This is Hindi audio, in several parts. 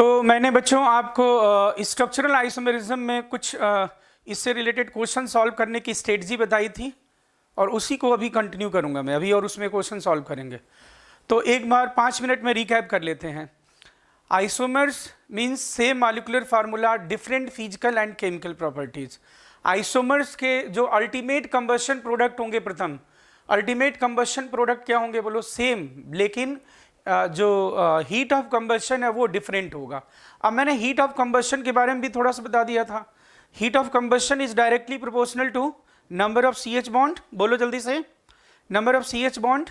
तो मैंने बच्चों आपको स्ट्रक्चरल आइसोमेरिज्म में कुछ इससे रिलेटेड क्वेश्चन सॉल्व करने की स्ट्रेटजी बताई थी और उसी को अभी कंटिन्यू करूंगा मैं अभी और उसमें क्वेश्चन सॉल्व करेंगे। तो एक बार 5 मिनट में रिकैप कर लेते हैं। Isomers means same molecular formula different physical and chemical properties. Isomers के जो अल्टीमेट कंबशन प्रोडक्ट होंगे, प्रथम अल्टीमेट कंबशन प्रोडक्ट क्या होंगे बोलो, सेम, लेकिन जो हीट ऑफ कंबशन है वो डिफरेंट होगा। अब मैंने हीट ऑफ कंबशन के बारे में भी थोड़ा सा बता दिया था। Heat of combustion is directly proportional to number of C H bond. बोलो जल्दी से, number of C H bond.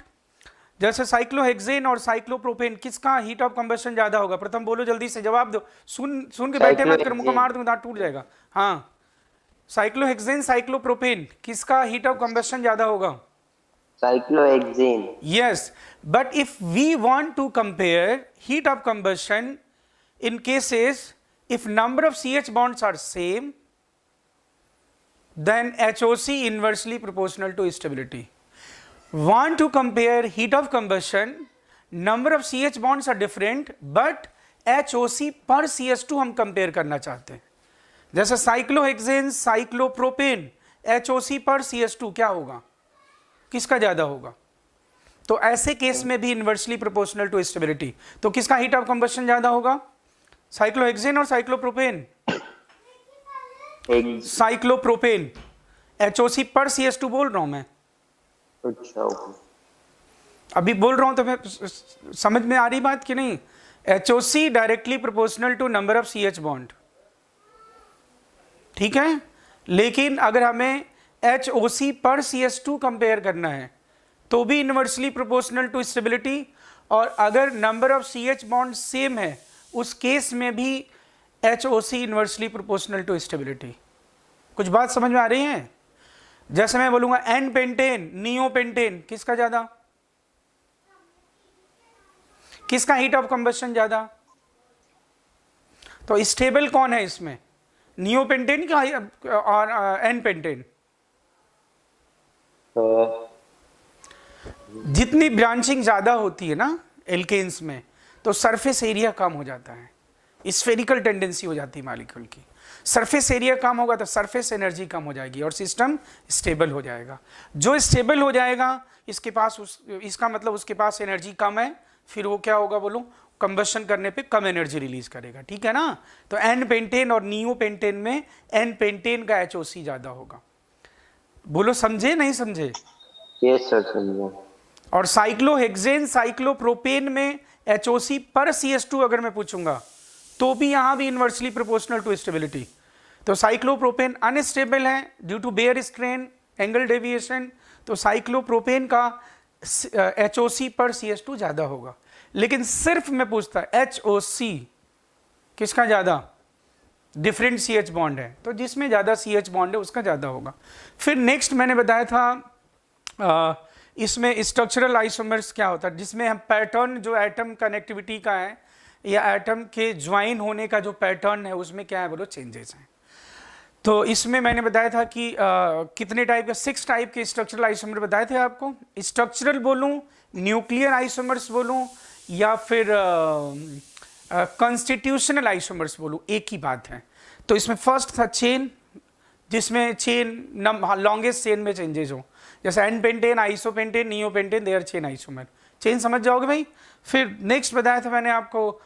जैसे साइक्लोहेक्सेन और साइक्लोप्रोपेन, किसका हीट ऑफ कंबशन ज्यादा होगा? प्रथम बोलो जल्दी से, जवाब दो। सुन के बैठे मत कर, मुझको मार दूंगा दांत टूट जाएगा। हाँ, साइक्लोहेक्सेन साइक्लोप्रोपेन, किसका हीट ऑफ कंबशन ज्यादा होगा? Cyclohexane. Yes, but if we want to compare heat of combustion in cases if number of CH bonds are same, then HOC inversely proportional to stability. Want to compare heat of combustion, number of CH bonds are different, but HOC per CH2 हम कंपेयर करना चाहते हैं। जैसे साइक्लोहेक्सेन साइक्लोप्रोपेन, HOC पर CH2 क्या होगा, किसका ज्यादा होगा? तो ऐसे केस में भी इनवर्सली प्रोपोर्शनल टू स्टेबिलिटी। तो किसका हीट ऑफ कंबशन ज्यादा होगा? साइक्लोहेक्सेन और साइक्लोप्रोपेन? साइक्लोप्रोपेन। HOC पर CH2 बोल रहा हूं मैं। अच्छा, अभी बोल रहा हूं तो मैं समझ में आ रही बात कि नहीं? HOC directly proportional to number of CH bond, ठीक है। लेकिन अगर हमें HOC पर CH2 कंपेयर करना है तो भी इनवर्सली प्रोपोर्शनल टू स्टेबिलिटी, और अगर number of CH bond same है उस केस में भी HOC inversely proportional to stability. कुछ बात समझ में आ रही है? जैसे मैं बोलूंगा एन पेंटेन नियोपेंटेन, किसका ज्यादा, किसका हीट ऑफ कंबशन ज्यादा? तो स्टेबल कौन है इसमें, नियोपेंटेन का और एन पेंटेन? जितनी ब्रांचिंग ज्यादा होती है ना एल्केन्स में, तो सरफेस एरिया कम हो जाता है, स्फेरिकल टेंडेंसी हो जाती है मॉलिक्यूल की। सरफेस एरिया कम होगा तो सरफेस एनर्जी कम हो जाएगी और सिस्टम स्टेबल हो जाएगा। जो स्टेबल हो जाएगा इसके पास इसका मतलब उसके पास एनर्जी कम है, फिर वो क्या होगा बोलो, कंबशन करने पे कम एनर्जी रिलीज करेगा, ठीक है ना। तो एन पेंटेन और नियो पेंटेन में एन पेंटेन का HOC ज्यादा होगा। बोलो समझे नहीं समझे? यस सर, समझा। और साइक्लोहेक्सेन साइक्लोप्रोपेन में HOC पर CH2 अगर मैं पूछूंगा तो भी यहां भी इनवर्सली प्रोपोर्शनल टू स्टेबिलिटी। तो साइक्लोप्रोपेन अनस्टेबल है due to Baeyer strain angle deviation, तो साइक्लोप्रोपेन का HOC पर CH2 ज्यादा होगा। लेकिन सिर्फ मैं पूछता HOC किसका ज्यादा, डिफरेंट CH बॉन्ड है तो जिसमें ज्यादा CH बॉन्ड है उसका ज्यादा होगा। फिर नेक्स्ट मैंने बताया था इसमें स्ट्रक्चरल आइसोमर्स क्या होता है, जिसमें हम पैटर्न जो एटम कनेक्टिविटी का है या एटम के ज्वाइन होने का जो पैटर्न है उसमें क्या है बोलो, चेंजेस हैं। तो इसमें मैंने बताया था कि कितने टाइप के, 6 टाइप के स्ट्रक्चरल आइसोमर बताए थे आपको। स्ट्रक्चरल बोलूं, न्यूक्लियर आइसोमर्स बोलूं या फिर कॉन्स्टिट्यूशनल आइसोमर्स बोलूं, एक ही बात है। तो इसमें फर्स्ट था चेन, जिसमें चेन लॉन्गेस्ट चेन में चेंजेस हो, जैसे n pentane isopentane neopentane, they're chain isomer. Chain समझ जाओगे भाई। फिर नेक्स्ट बताया था मैंने आपको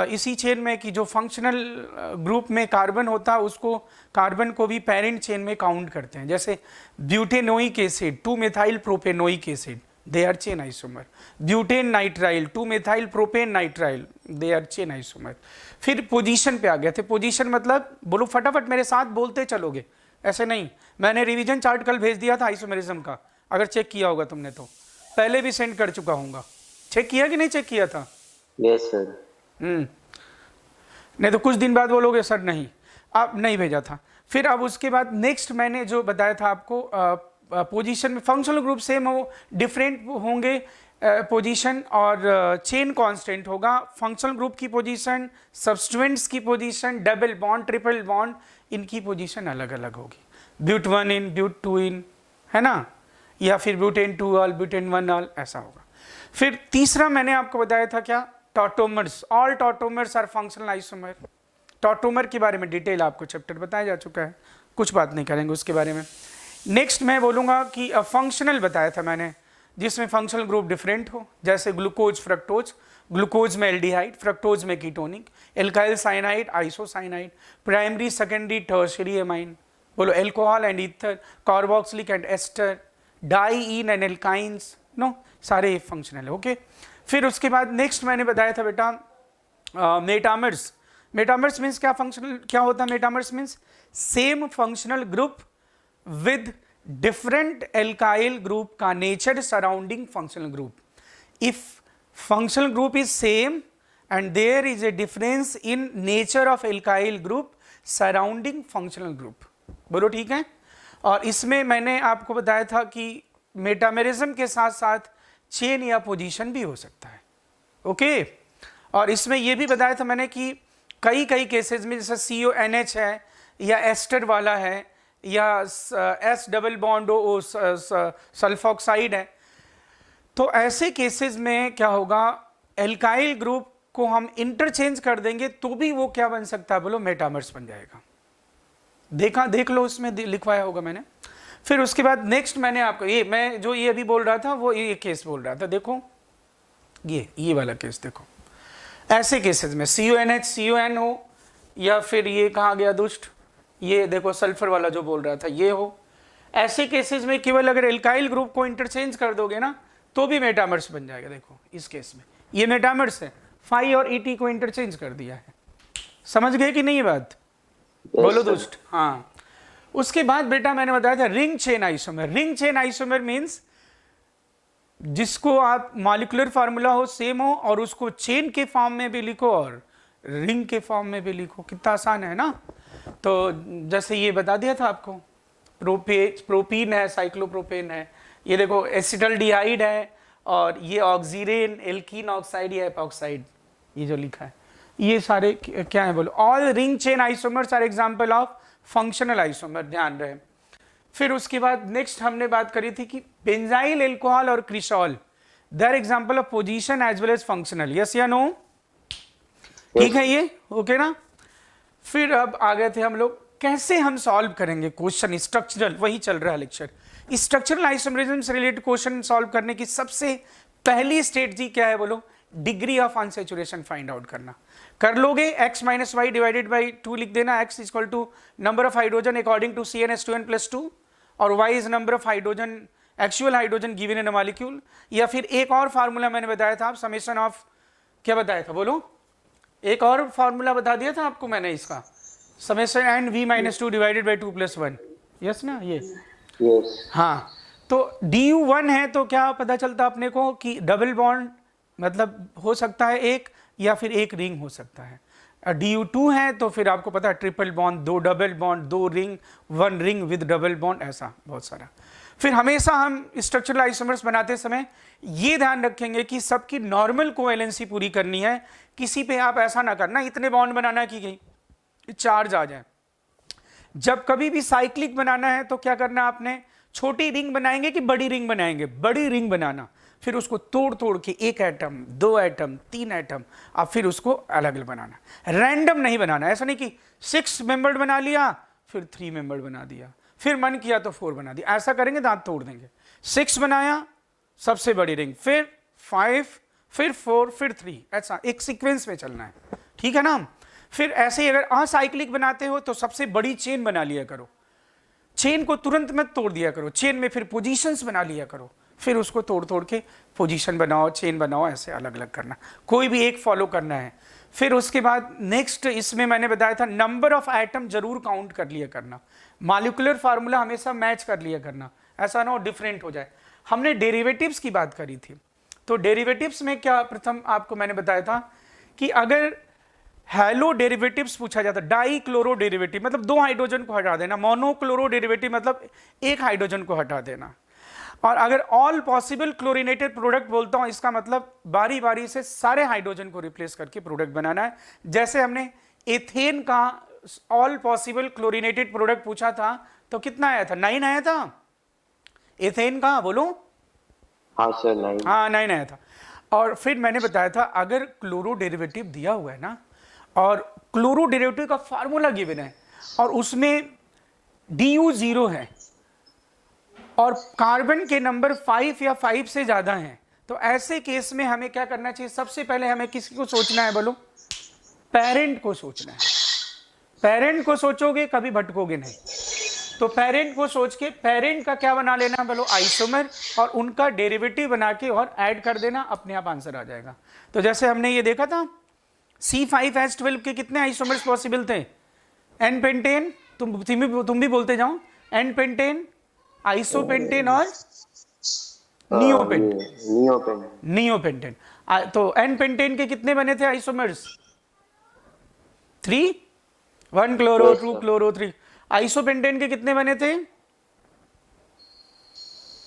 इसी चेन में कि जो फंक्शनल ग्रुप में कार्बन होता है उसको, कार्बन को भी पेरेंट चेन में काउंट करते हैं। जैसे butanoic acid 2 methyl propanoic acid, they are chain isomer. Butane nitrile 2 methyl propane nitrile, they are chain isomer. फिर पोजीशन पे आ गए थे। पोजीशन मतलब बोलो फटाफट मेरे साथ बोलते चलोगे, ऐसे नहीं। मैंने रिवीजन चार्ट कल भेज दिया था आइसोमेरिज्म का, अगर चेक किया होगा तुमने तो पहले भी सेंड कर चुका हूँगा। चेक किया कि नहीं चेक किया था? Yes sir. नहीं तो कुछ दिन बाद बोलोगे सर नहीं, आप नहीं भेजा था। फिर अब उसके बाद नेक्स्ट मैंने जो बताया था आपको, पोजीशन में फंक्शनल ग्रुप सेम हो, डिफरेंट होंगे पोजीशन, और चेन कांस्टेंट होगा। फंक्शनल ग्रुप की पोजीशन, सब्स्टिट्यूएंट्स की position, double bond triple bond, इनकी पोजीशन अलग अलग होगी। ब्यूट 1 इन ब्यूट 2 इन, है ना, या फिर ब्यूटेन 2 ऑल ब्यूटेन 1 ऑल, ऐसा होगा। फिर तीसरा मैंने आपको बताया था क्या, tautomers, all tautomers are functional isomer. Tautomer के बारे में डिटेल आपको चैप्टर बताया जा चुका है, कुछ बात नहीं करेंगे उसके बारे में। नेक्स्ट मैं बोलूँगा कि फंक्शनल बताया था मैंने, जिसमें फंक्शनल ग्रुप डिफरेंट हो, जैसे ग्लूकोज फ्रक्टोज, ग्लूकोज में एल्डिहाइड, फ्रक्टोज में ketonic, alkyl cyanide, isocyanide, primary secondary tertiary amine, बोलो alcohol and ether, carboxylic and ester, diene and alkynes, no सारे फंक्शनल है। ओके, फिर उसके बाद नेक्स्ट मैंने बताया था बेटा मेटामर्स। मेटामर्स मीन्स क्या, फंक्शनल क्या होता है metamers means same functional group with different alkyl group का nature surrounding functional group. If functional group is same and there is a difference in nature of alkyl group surrounding functional group, बोलो ठीक है। और इसमें मैंने आपको बताया था कि मेटामेरिज्म के साथ साथ चेन या पोजीशन भी हो सकता है। ओके, और इसमें यह भी बताया था मैंने कि कई केसेस में जैसे CONH है या एस्टर वाला है या S double bond O sulfoxide है, तो ऐसे केसेस में क्या होगा, एल्काइल ग्रुप को हम इंटरचेंज कर देंगे तो भी वो क्या बन सकता है, बोलो मेटामर्स बन जाएगा। देख लो उसमें लिखवाया होगा मैंने। फिर उसके बाद नेक्स्ट मैंने आपको मैं जो ये अभी बोल रहा था वो ये केस बोल रहा था, देखो ये वाला केस देखो। ऐसे केसेस में CONH CONO या फिर ये कहाँ गया दुष्ट, ये देखो सल्फर वाला जो बोल रहा था ये हो, ऐसे केसेस में केवल अगर एल्काइल ग्रुप को इंटरचेंज कर दोगे ना तो भी मेटामर्स बन जाएगा। देखो इस केस में ये मेटामर्स है, फाई और ET को इंटरचेंज कर दिया है। समझ गए कि नहीं ये बात? बोलो दुष्ट। हाँ, उसके बाद बेटा मैंने बताया था ring chain isomer. Ring chain isomer means जिसको आप मॉलिक्यूलर फार्मूला हो सेम हो और उसको चेन के फॉर्म में भी लिखो और रिंग के फॉर्म में भी लिखो, कितना आसान है ना। तो जैसे ये बता दिया था आपको, प्रोपीन है, साइक्लोप्रोपेन है, ये देखो एसिटल्डिहाइड है, और ये ऑक्सीरेन, एल्कीन ऑक्साइड या एपॉक्साइड, ये जो लिखा है ये सारे क्या है बोलो, all ring chain isomers are example of functional isomer, ध्यान रहे। फिर उसके बाद नेक्स्ट हमने बात करी थी कि बेंजाइल एल्कोहल और cresol they are example of position as well as functional, yes या नो? ठीक है ये, ओके ना। फिर अब आ गए थे हम लोग कैसे हम सॉल्व करेंगे क्वेश्चन, स्ट्रक्चरल, वही चल रहा है लेक्चर। स्ट्रक्चरल आइसोमरिज्म से रिलेटेड क्वेश्चन सॉल्व करने की सबसे पहली स्ट्रेटजी क्या है बोलो, degree of unsaturation find out करना। कर लोगे, x minus y divided by 2 लिख देना, x equal to number of hydrogen according to CnH2n+2 और y is number of hydrogen, actual hydrogen given in a molecule. या फिर एक और फार्मूला मैंने बताया था, समेशन ऑफ, क्या बताया था बोलो, एक और फार्मूला बता दिया था आपको मैंने इसका, summation and v-2 divided by 2+1, yes ना ये? यस। हाँ, तो du1 है तो क्या पता चलता अपने को कि डबल बॉन्ड मतलब हो सकता है एक, या फिर एक रिंग हो सकता है। du2 है तो फिर आपको पता है triple bond, 2 double bond, 2 ring, 1 ring with double bond, ऐसा बहुत सारा। फिर हमेशा हम स्ट्रक्चरल आइसोमर्स बनाते समय ये ध्यान रखेंगे कि सबकी नॉर्मल कोवैलेंसी पूरी करनी है, किसी पे आप ऐसा ना करना इतने बॉन्ड बनाना कि चार्ज आ जाए। जब कभी भी साइक्लिक बनाना है तो क्या करना आपने, छोटी रिंग बनाएंगे कि बड़ी रिंग बनाएंगे, बड़ी रिंग बनाना, फिर उसको तोड़ के 1 एटम, 2 एटम, 3 एटम, अब फिर उसको अलग अलग बनाना, रैंडम नहीं बनाना। ऐसा नहीं कि 6 मेंबर्ड बना लिया फिर 3 मेंबर्ड बना दिया, फिर मन किया तो 4 बना दिया, ऐसा करेंगे दांत तोड़ देंगे। 6 बनाया सबसे बड़ी रिंग, फिर 5, फिर 4, फिर 3, ऐसा एक सीक्वेंस में चलना है, ठीक है ना। फिर ऐसे ही अगर असाइक्लिक बनाते हो तो सबसे बड़ी चेन बना लिया करो, चेन को तुरंत मत तोड़ दिया करो, चेन में फिर पोजीशंस बना लिया करो, फिर उसको तोड़ के पोजीशन बनाओ, चेन बनाओ, ऐसे अलग अलग करना, कोई भी एक फॉलो करना है। फिर उसके बाद नेक्स्ट इसमें मैंने बताया था नंबर ऑफ आइटम जरूर काउंट कर लिया करना, मॉलिक्यूलर फार्मूला हमेशा मैच कर लिया करना, ऐसा ना हो डिफरेंट हो जाए। हमने डेरिवेटिव्स की बात करी थी, तो डेरिवेटिव्स में क्या प्रथम आपको मैंने बताया था कि अगर हैलो डेरिवेटिव्स पूछा जाता, डाई क्लोरो डेरिवेटिव मतलब 2 हाइड्रोजन को हटा देना, मोनोक्लोरो डेरिवेटिव मतलब 1 हाइड्रोजन को हटा देना, और अगर ऑल पॉसिबल क्लोरीनेटेड प्रोडक्ट बोलता हूं इसका मतलब बारी बारी से सारे हाइड्रोजन को रिप्लेस करके प्रोडक्ट बनाना है। जैसे हमने एथेन का ऑल पॉसिबल क्लोरीनेटेड प्रोडक्ट पूछा था तो कितना आया था, 9 आया था एथेन का, बोलो। हाँ सर 9। हाँ 9 आया था। और फिर मैंने बताया था अगर क्लोरो डेरिवेटिव दिया हुआ है ना, और क्लोरो डेरिवेटिव का फार्मूला गिवन है और उसमें DU 0 है और कार्बन के नंबर 5 या 5 से ज्यादा हैं, तो ऐसे केस में हमें क्या करना चाहिए? सबसे पहले हमें किसी को सोचना है? बोलो, पेरेंट को सोचना है। पेरेंट को सोचोगे कभी भटकोगे नहीं। तो पेरेंट को सोच के पेरेंट का क्या बना लेना? बोलो, आइसोमर, और उनका डेरिवेटिव बना के और ऐड कर देना, अपने आप आंसर आ जाएगा। तो जैसे हमने ये देखा था C5H12 के कितने आइसोमर्स पॉसिबल थे? N पेंटेन, तुम भी बोलते जाओ, N पेंटेन, आइसोपेंटेन और नियोपेंटेन। तो N पेंटेन के कितने बने थे आइसोमर्स? 3, 1 chloro 2 chloro 3। आइसोपेंटेन के कितने बने थे?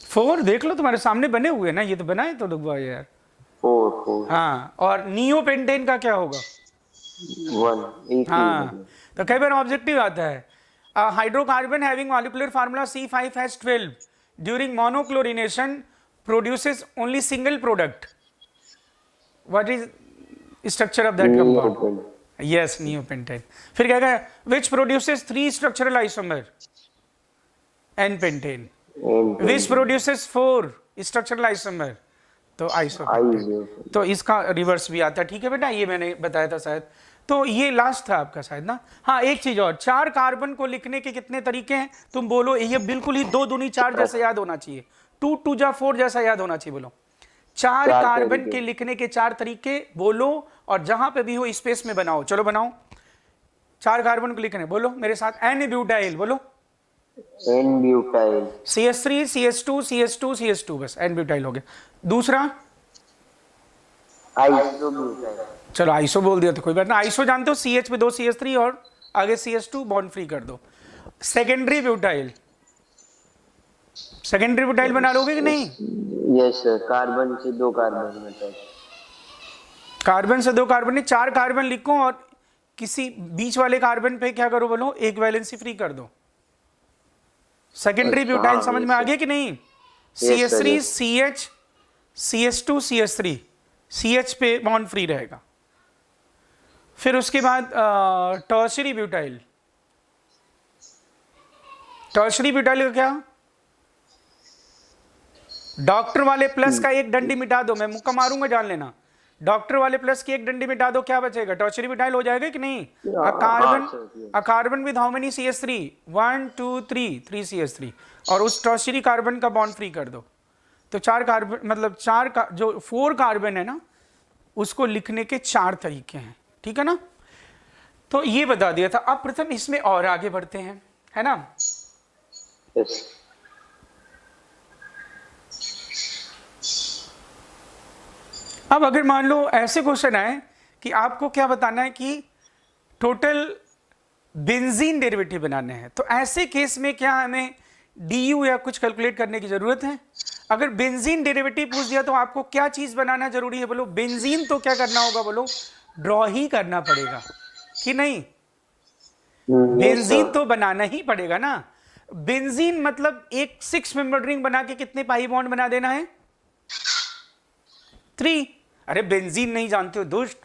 4। देख लो तुम्हारे सामने बने हुए ना, ये तो बनाए तो दुखवा यार। 4। हाँ, और नियोपेंटेन का क्या होगा? 1। हाँ, तो कई बार ऑब्जेक्टिव आता है, hydrocarbon having molecular formula C5H12 during monochlorination produces only single product, what is structure of that compound? Yes, neopentane. फिर क्या कहा? Which produces 3 structural isomer? N pentane. Which produces 4 structural isomer? तो आइसोपेंटेन। तो इसका रिवर्स भी आता है। ठीक है बेटा, ये मैंने बताया था शायद। तो ये लास्ट था आपका शायद ना। हाँ, एक चीज और, 4 कार्बन को लिखने के कितने तरीके हैं? तुम बोलो, ये बिल्कुल ही 2 दूनी 4 जैसा याद होना चाहिए, 2 2 जा 4 जैसा याद होना चाहिए। बोलो, 4 कार्बन के लिखने के 4 तरीके बोलो, और जहां पे भी हो स्पेस में बनाओ। चलो बनाओ, 4 कार्बन को लिखने, बोलो मेरे साथ। N ब्यूटाइल, बोलो N butyl, CH3 CH2 CH2 CH2, बस N ब्यूटाइल हो गया। दूसरा आइसो ब्यूटाइल। चलो आइसो बोल दिया तो कोई बात ना, आइसो जानते हो, CH पे 2 CH3 और आगे CH2, बॉन्ड फ्री कर दो। सेकेंडरी ब्यूटाइल, सेकेंडरी ब्यूटाइल बना लोगे कि नहीं? यस सर, कार्बन से 2 कार्बन मतलब, कार्बन से 2 कार्बन नहीं, 4 कार्बन लिखो और किसी बीच वाले कार्बन पे क्या करो? बोलो, एक वैलेंसी फ्री कर दो। सेकेंडरी ब्यूटाइल समझ में आ गया कि नहीं? CH3 CH, CH2 CH3, CH पे बॉन्ड फ्री रहेगा। फिर उसके बाद टर्शरी ब्यूटाइल, टर्शरी ब्यूटाइल का क्या? डॉक्टर वाले प्लस का एक डंडी मिटा दो, मैं मुक्का मारूंगा जान लेना। डॉक्टर वाले प्लस की एक डंडी मिटा दो, क्या बचेगा? टर्शरी ब्यूटाइल हो जाएगा कि नहीं? A carbon with how many CH3? 1 2 3 CH3, और उस टर्शरी कार्बन का बॉन्ड फ्री कर दो। तो 4 कार्बन, मतलब 4 का जो 4 कार्बन है ना, उसको लिखने के 4 तरीके हैं। ठीक है ना? तो ये बता दिया था। अब प्रथम इसमें और आगे बढ़ते हैं, है ना? यस। अब अगर मान लो ऐसे क्वेश्चन आए कि आपको क्या बताना है कि टोटल बेंजीन डेरिवेटिव बनाने हैं, तो ऐसे केस में क्या हमें DU या कुछ कैलकुलेट करने की जरूरत है? अगर बेंजीन डेरिवेटिव पूछ दिया तो आपको क्या चीज बनाना जरूरी है? बोलो, बेंजीन तो क्या करना होगा? बोलो, ड्रॉ ही करना पड़ेगा कि नहीं? बेंजीन तो बनाना ही पड़ेगा ना। बेंजीन मतलब एक 6 मेंबर रिंग बना के कितने पाई बॉन्ड बना देना है? 3। अरे बेंजीन नहीं जानते हो दुष्ट?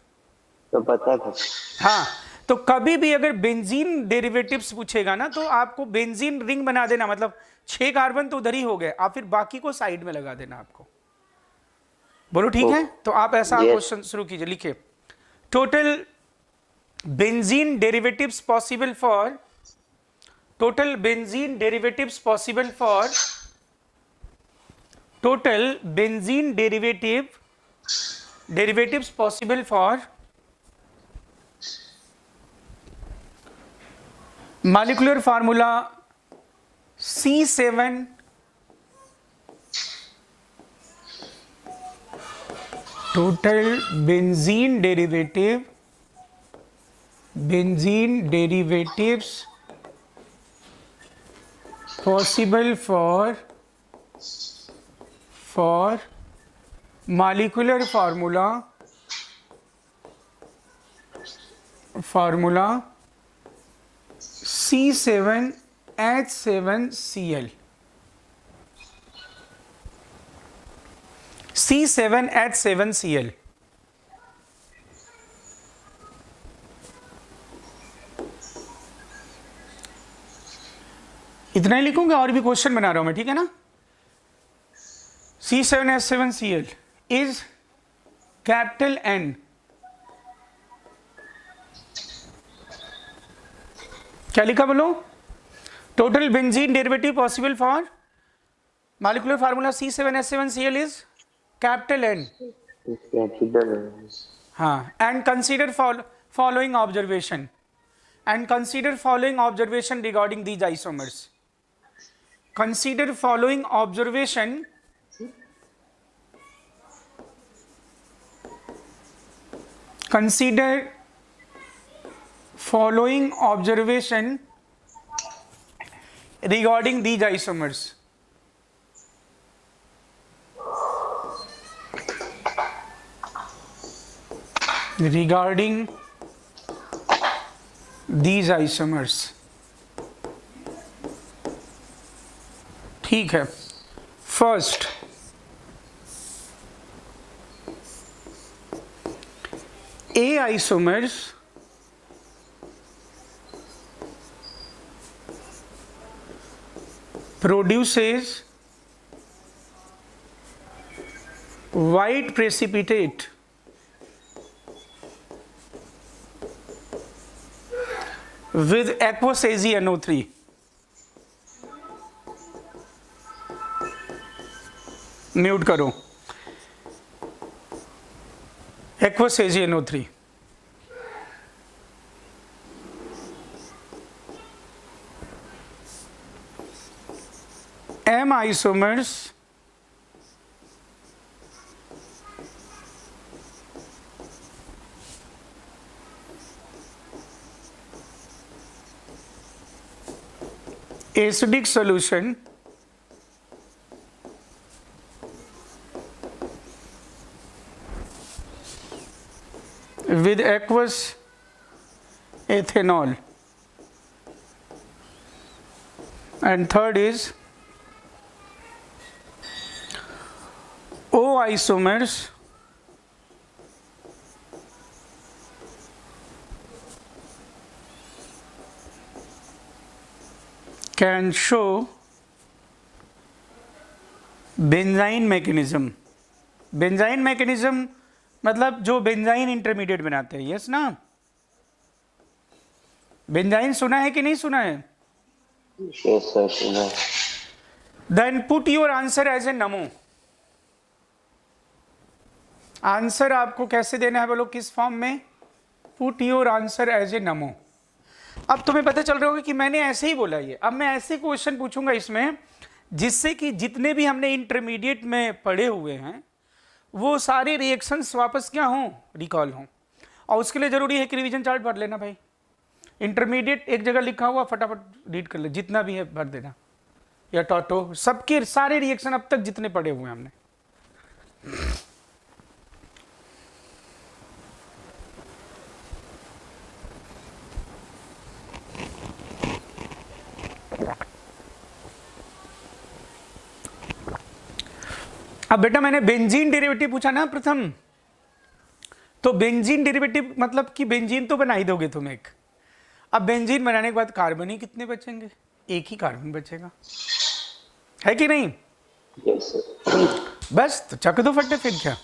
तो पता था। हाँ, तो कभी भी अगर बेंजीन डेरिवेटिव्स पूछेगा ना, तो आपको बेंजीन रिंग बना देना, मतलब 6 कार्बन तो उधर ही हो गए, आप फिर बाकी को साइड में लगा देना आपको। बोलो ठीक है? तो आप ऐसा क्वेश्चन शुरू कीजिए, लिखिए total benzene derivatives possible for, total benzene derivatives possible for, total benzene derivatives possible for molecular formula C7 total benzene derivatives possible for molecular formula C7H7Cl। C7H7Cl। इतना ही लिखूंगा, और भी क्वेश्चन बना रहा हूं मैं, ठीक है ना। C7H7Cl इज कैपिटल N, क्या लिखा बोलो, total benzene derivative possible for molecular formula C7H7Cl is capital N। Capital हाँ, and consider following observation, and consider following observation regarding these isomers. Consider following observation regarding these isomers. Regarding these isomers, ठीक है। First, A isomers produces white precipitate with aqueous AgNO3। Mute करो, aqueous AgNO3। M isomers acidic solution with aqueous ethanol, and third is O isomers can show benzene mechanism. Benzene mechanism मतलब जो बेंजाइन इंटरमीडिएट बनाते हैं, यस ना। बेंजाइन सुना है कि नहीं सुना है? यस सर, सुना। Then put your answer as a नमो। आंसर आपको कैसे देना है बोलो, किस फॉर्म में? Put your answer as a नमो। अब तुम्हें पता चल रहा होगा कि मैंने ऐसे ही बोला ये। अब मैं ऐसे क्वेश्चन पूछूंगा इसमें जिससे कि जितने भी हमने इंटरमीडिएट में पढ़े हुए हैं वो सारे रिएक्शंस वापस क्या हों, रिकॉल हों। और उसके लिए जरूरी है कि रिवीजन चार्ट भर लेना भाई। इंटरमीडिएट एक जगह लिखा हुआ फटाफट रीड कर ले, जितना भी है भर देना, या टॉटो, सबके सारे रिएक्शन अब तक जितने पढ़े हुए हैं हमने। अब बेटा मैंने बेंजीन डेरिवेटिव पूछा ना प्रथम, तो बेंजीन डेरिवेटिव मतलब कि बेंजीन तो बना ही दोगे तुम एक। अब बेंजीन बनाने के बाद कार्बन ही कितने बचेंगे? एक ही कार्बन बचेगा, है कि नहीं? Yes sir. बस तो चक दो फटे, फिर क्या,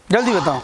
जल्दी बताओ।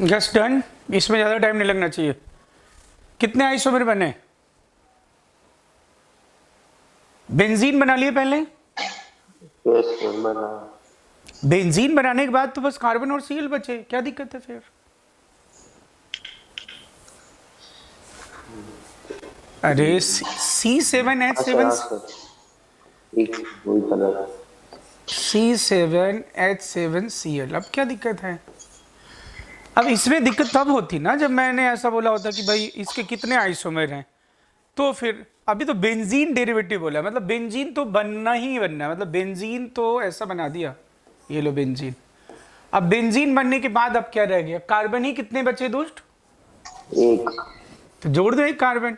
जस्ट डन, इसमें ज़्यादा टाइम नहीं लगना चाहिए। कितने आइसोमर बने? बेंजीन बना लिए पहले। यस सर बना। बेंजीन बनाने के बाद तो बस कार्बन और सीएल बचे, क्या दिक्कत है फिर? अरे C7H7 एक वही कलर C7H7Cl, अब क्या दिक्कत है? अब इसमें दिक्कत तब होती ना जब मैंने ऐसा बोला होता कि भाई इसके कितने आइसोमर हैं, तो फिर अभी तो बेंजीन डेरिवेटिव बोला, मतलब बेंजीन तो बनना ही बनना है, मतलब बेंजीन तो ऐसा बना दिया, ये लो बेंजीन। अब बेंजीन बनने के बाद अब क्या रह गया? कार्बन ही कितने बचे दोस्त? एक। तो जोड़ दो एक कार्बन,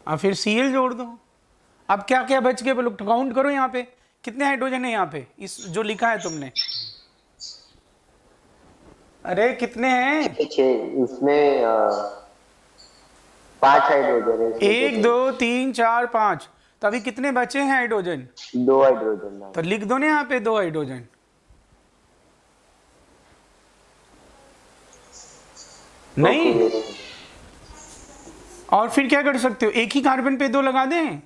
अब फिर Cl जोड़ दो। अब क्या क्या बच गए बोलो, काउंट करो यहाँ पे कितने हाइड्रोजन है यहाँ पे, इस जो लिखा है तुमने। अरे कितने हैं? इसमें 5 हाइड्रोजन है। 1 2 3 4 5, तो अभी कितने बचे हैं हाइड्रोजन? 2 हाइड्रोजन। तो लिख दो ना यहाँ पे 2 हाइड्रोजन। नहीं, और फिर क्या कर सकते हो, एक ही कार्बन पे 2 लगा दें।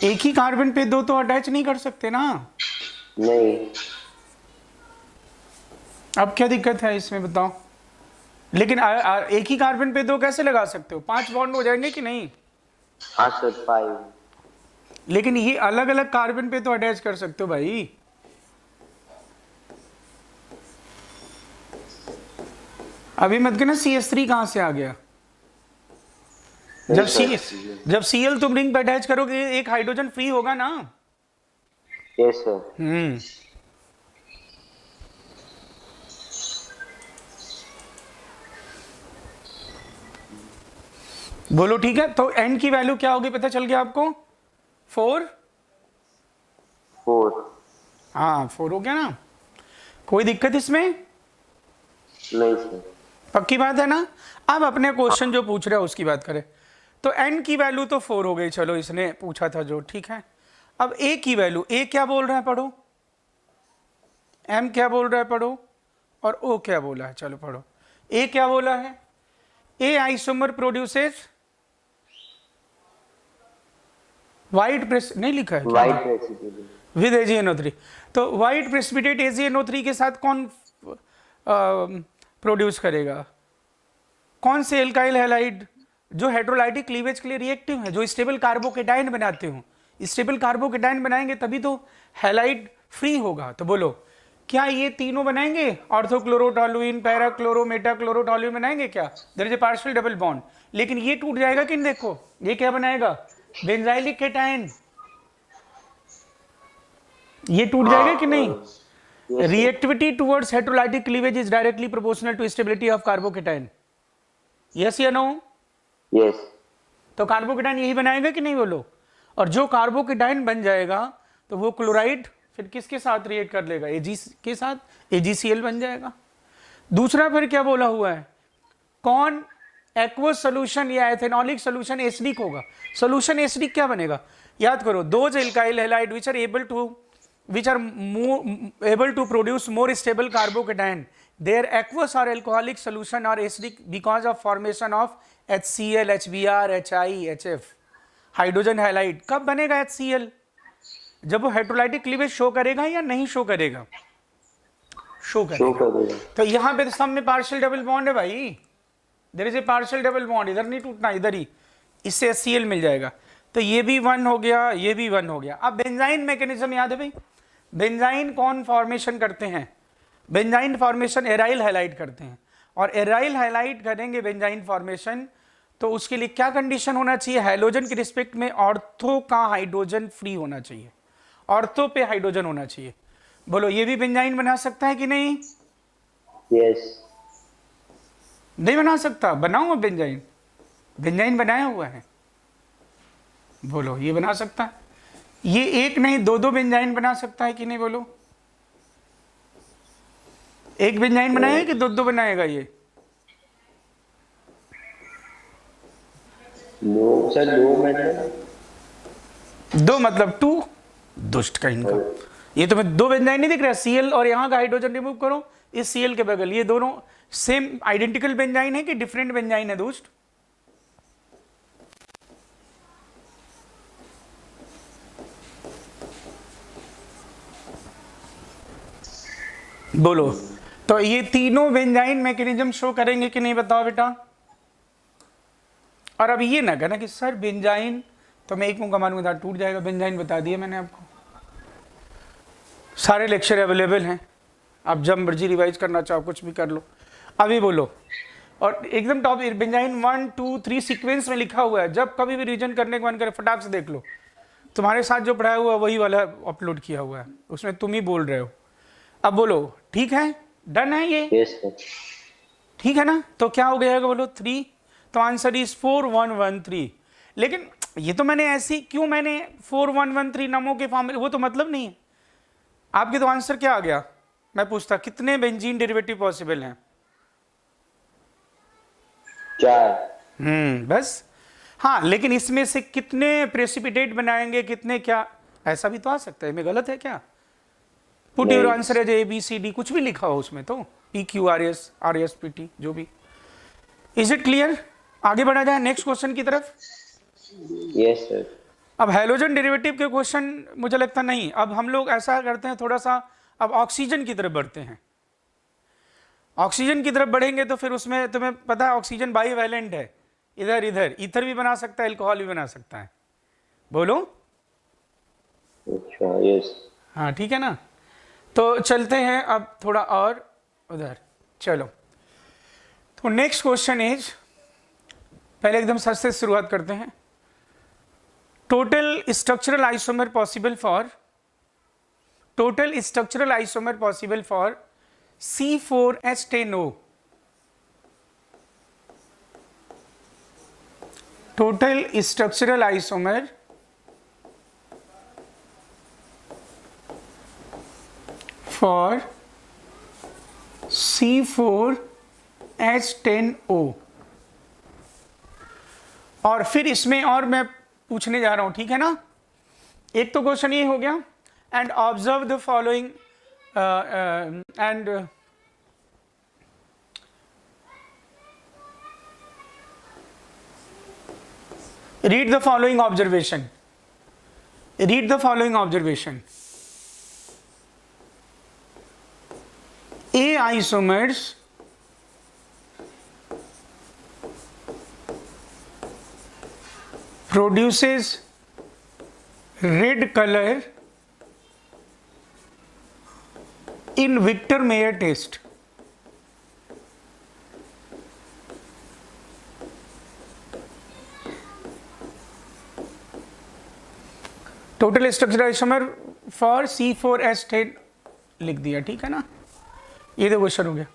एक ही कार्बन पे 2 तो अटैच नहीं कर सकते ना। नहीं। अब क्या दिक्कत है इसमें बताओ? लेकिन एक ही कार्बन पे 2 कैसे लगा सकते हो? 5 बॉन्ड हो जाएंगे कि नहीं? हाँ सर 5। लेकिन ये अलग अलग कार्बन पे तो अटैच कर सकते हो भाई। अभी मत कहना CH3 कहां से आ गया। जब Cl तुम रिंग पे अटैच करोगे एक हाइड्रोजन फ्री होगा ना। Yes sir. बोलो ठीक है, तो n की वैल्यू क्या होगी पता चल गया आपको? 4। हाँ 4 हो गया ना, कोई दिक्कत इसमें? नहीं सर। पक्की बात है ना। अब अपने क्वेश्चन जो पूछ रहा है उसकी बात करें, तो n की वैल्यू तो 4 हो गई, चलो इसने पूछा था जो, ठीक है। अब a की वैल्यू, a क्या बोल रहा है पढ़ो, m क्या बोल रहा है पढ़ो, और o क्या बोला है, चलो पढ़ो। a क्या बोला है? a isomer produces white press, नहीं लिखा है क्या? With AgNO3। तो व्हाइट प्रेसिपिटेट AgNO3 के साथ कौन प्रोड्यूस करेगा? कौन से एल्काइल हैलाइड जो हेटेरोलाइटिक क्लीवेज के लिए रिएक्टिव है, जो स्टेबल कार्बोकेटाइन बनाते हो। स्टेबल कार्बोकेटाइन बनाएंगे तभी तो हैलाइड फ्री होगा। तो बोलो क्या ये तीनों बनाएंगे? ऑर्थोक्लोरोटोलुइन, पैराक्लोरो, मेटाक्लोरोटोलुइन बनाएंगे क्या? There is a partial double bond, लेकिन ये टूट जाएगा कि नहीं? देखो ये क्या बनाएगा? Benzylic cation. ये टूट जाएगा कि नहीं? Reactivity towards heterolytic cleavage is directly proportional to stability of carbocation. Yes या नो? यस। तो कार्बोकेटाइन यही बनाएगा कि नहीं बोलो? और जो कार्बोकेटाइन बन जाएगा तो वो क्लोराइड फिर किसके साथ रिएक्ट कर लेगा? Ag के साथ, AgCl बन जाएगा। दूसरा फिर क्या बोला हुआ है? कौन एक्वस सोल्यूशन या एथेनॉलिक सोल्यूशन एसिडिक होगा? सोल्यूशन एसिडिक क्या बनेगा? याद करो, those alkyl halide which are able to produce more stable carbocation, their aqueous or alcoholic solution are acidic because of formation of HCl, HBr, HI, HF, hydrogen halide. कब बनेगा HCl? जब वो हेटेरोलाइटिक क्लीवेज शो करेगा या नहीं शो करेगा? शो करेगा। तो यहां पे सब में पार्शियल डबल बॉन्ड है भाई, there is a partial double bond, इधर नहीं टूटना, इधर ही, इससे HCl मिल जाएगा। तो ये भी 1 हो गया, ये भी 1 हो गया। अब बेंजाइन मैकेनिज्म याद है भाई? बेंजाइन कौन फॉर्मेशन करते हैं? बेंजाइन फॉर्मेशन एराइल हैलाइड करते हैं, और एराइल हैलाइड करेंगे बेंजाइन फॉर्मेशन, तो उसके लिए क्या कंडीशन होना चाहिए? हैलोजन के रिस्पेक्ट में ऑर्थो का हाइड्रोजन फ्री होना चाहिए, ऑर्थो पे हाइड्रोजन होना चाहिए। बोलो ये भी बेंजाइन बना सकता है कि नहीं? यस। नहीं बना सकता? बनाऊंगा बेंजाइन, बेंजाइन बनाया हुआ है। बोलो ये बना सकता है? ये एक नहीं 2 बेंजाइन बना सकता है कि नहीं? बोलो एक बेंजाइन बनाएगा कि 2 बनाएगा? ये सर 2 मतलब 2, दुष्ट का इनका, ये तुम्हें दो बेंजाइन नहीं दिख रहा है, Cl और यहाँ का हाइड्रोजन रिमूव करो इस Cl के बगल, ये दोनों सेम आइडेंटिकल बेंजाइन है कि डिफरेंट बेंजाइन है दोस्त? बोलो। तो ये तीनों बेंजाइन मैकेनिज्म शो करेंगे कि नहीं, बताओ बेटा। और अब ये ना कहना कि सर बेंजाइन, तो मैं एक मुंह मारूंगा टूट जाएगा। बेंजाइन बता दिया मैंने आपको, सारे लेक्चर अवेलेबल हैं, आप जब मर्जी रिवाइज करना चाहो कुछ भी कर लो। अभी बोलो, और एकदम टॉप बेंजाइन 1 2 3 सीक्वेंस में लिखा हुआ है, जब कभी भी रिविजन करने का मन करे फटाक से देख लो। तुम्हारे साथ जो पढ़ाया हुआ वही वाला अपलोड किया हुआ है, उसमें तुम ही बोल रहे हो। अब बोलो, ठीक है, डन है ये? Yes sir. ठीक है ना? तो क्या हो गया बोलो 3, तो आंसर इज 4113। लेकिन ये तो मैंने ऐसी क्यों, मैंने 4113 नामों के फॉर्म, वो तो मतलब नहीं है आपके। तो आंसर क्या आ गया? मैं पूछता कितने बेंजीन डेरिवेटिव पॉसिबल हैं? 4। बस। हाँ, लेकिन इसमें से कितने प्रेसिपिटेट बनाएंगे, कितने क्या, ऐसा भी तो आ सकता है। मैं गलत है क्या? Put your answer as ABCD, कुछ भी लिखा हो उसमें, तो PQRS RSPT जो भी। Is it clear? आगे बढ़ा जाए नेक्स्ट क्वेश्चन की तरफ। Yes sir. अब हैलोजन डेरिवेटिव के क्वेश्चन मुझे लगता नहीं, अब हम लोग ऐसा करते हैं थोड़ा सा, अब ऑक्सीजन की तरफ बढ़ते हैं। ऑक्सीजन की तरफ बढ़ेंगे तो फिर उसमें तुम्हें पता है ऑक्सीजन बाईवैलेंट है, इधर इधर ईथर भी बना सकता है, अल्कोहल भी बना सकता है। बोलो। अच्छा, यस। हाँ ठीक है ना? तो चलते हैं अब थोड़ा और उधर, चलो। तो नेक्स्ट क्वेश्चन इज, पहले एकदम सस्ते से शुरुआत करते हैं। Total structural isomer possible for, total structural isomer possible for C4H10O, total structural isomer for C4H10O। और फिर इसमें और मैं पूछने जा रहा हूं, ठीक है ना? एक तो क्वेश्चन ये हो गया, and observe the following and read the following observation, read the following observation. A isomers produces red color in Victor-Mayer test. Total structural isomer for C4H10 लिख दिया, ठीक है ना? ये तो क्वेश्चन हो गया।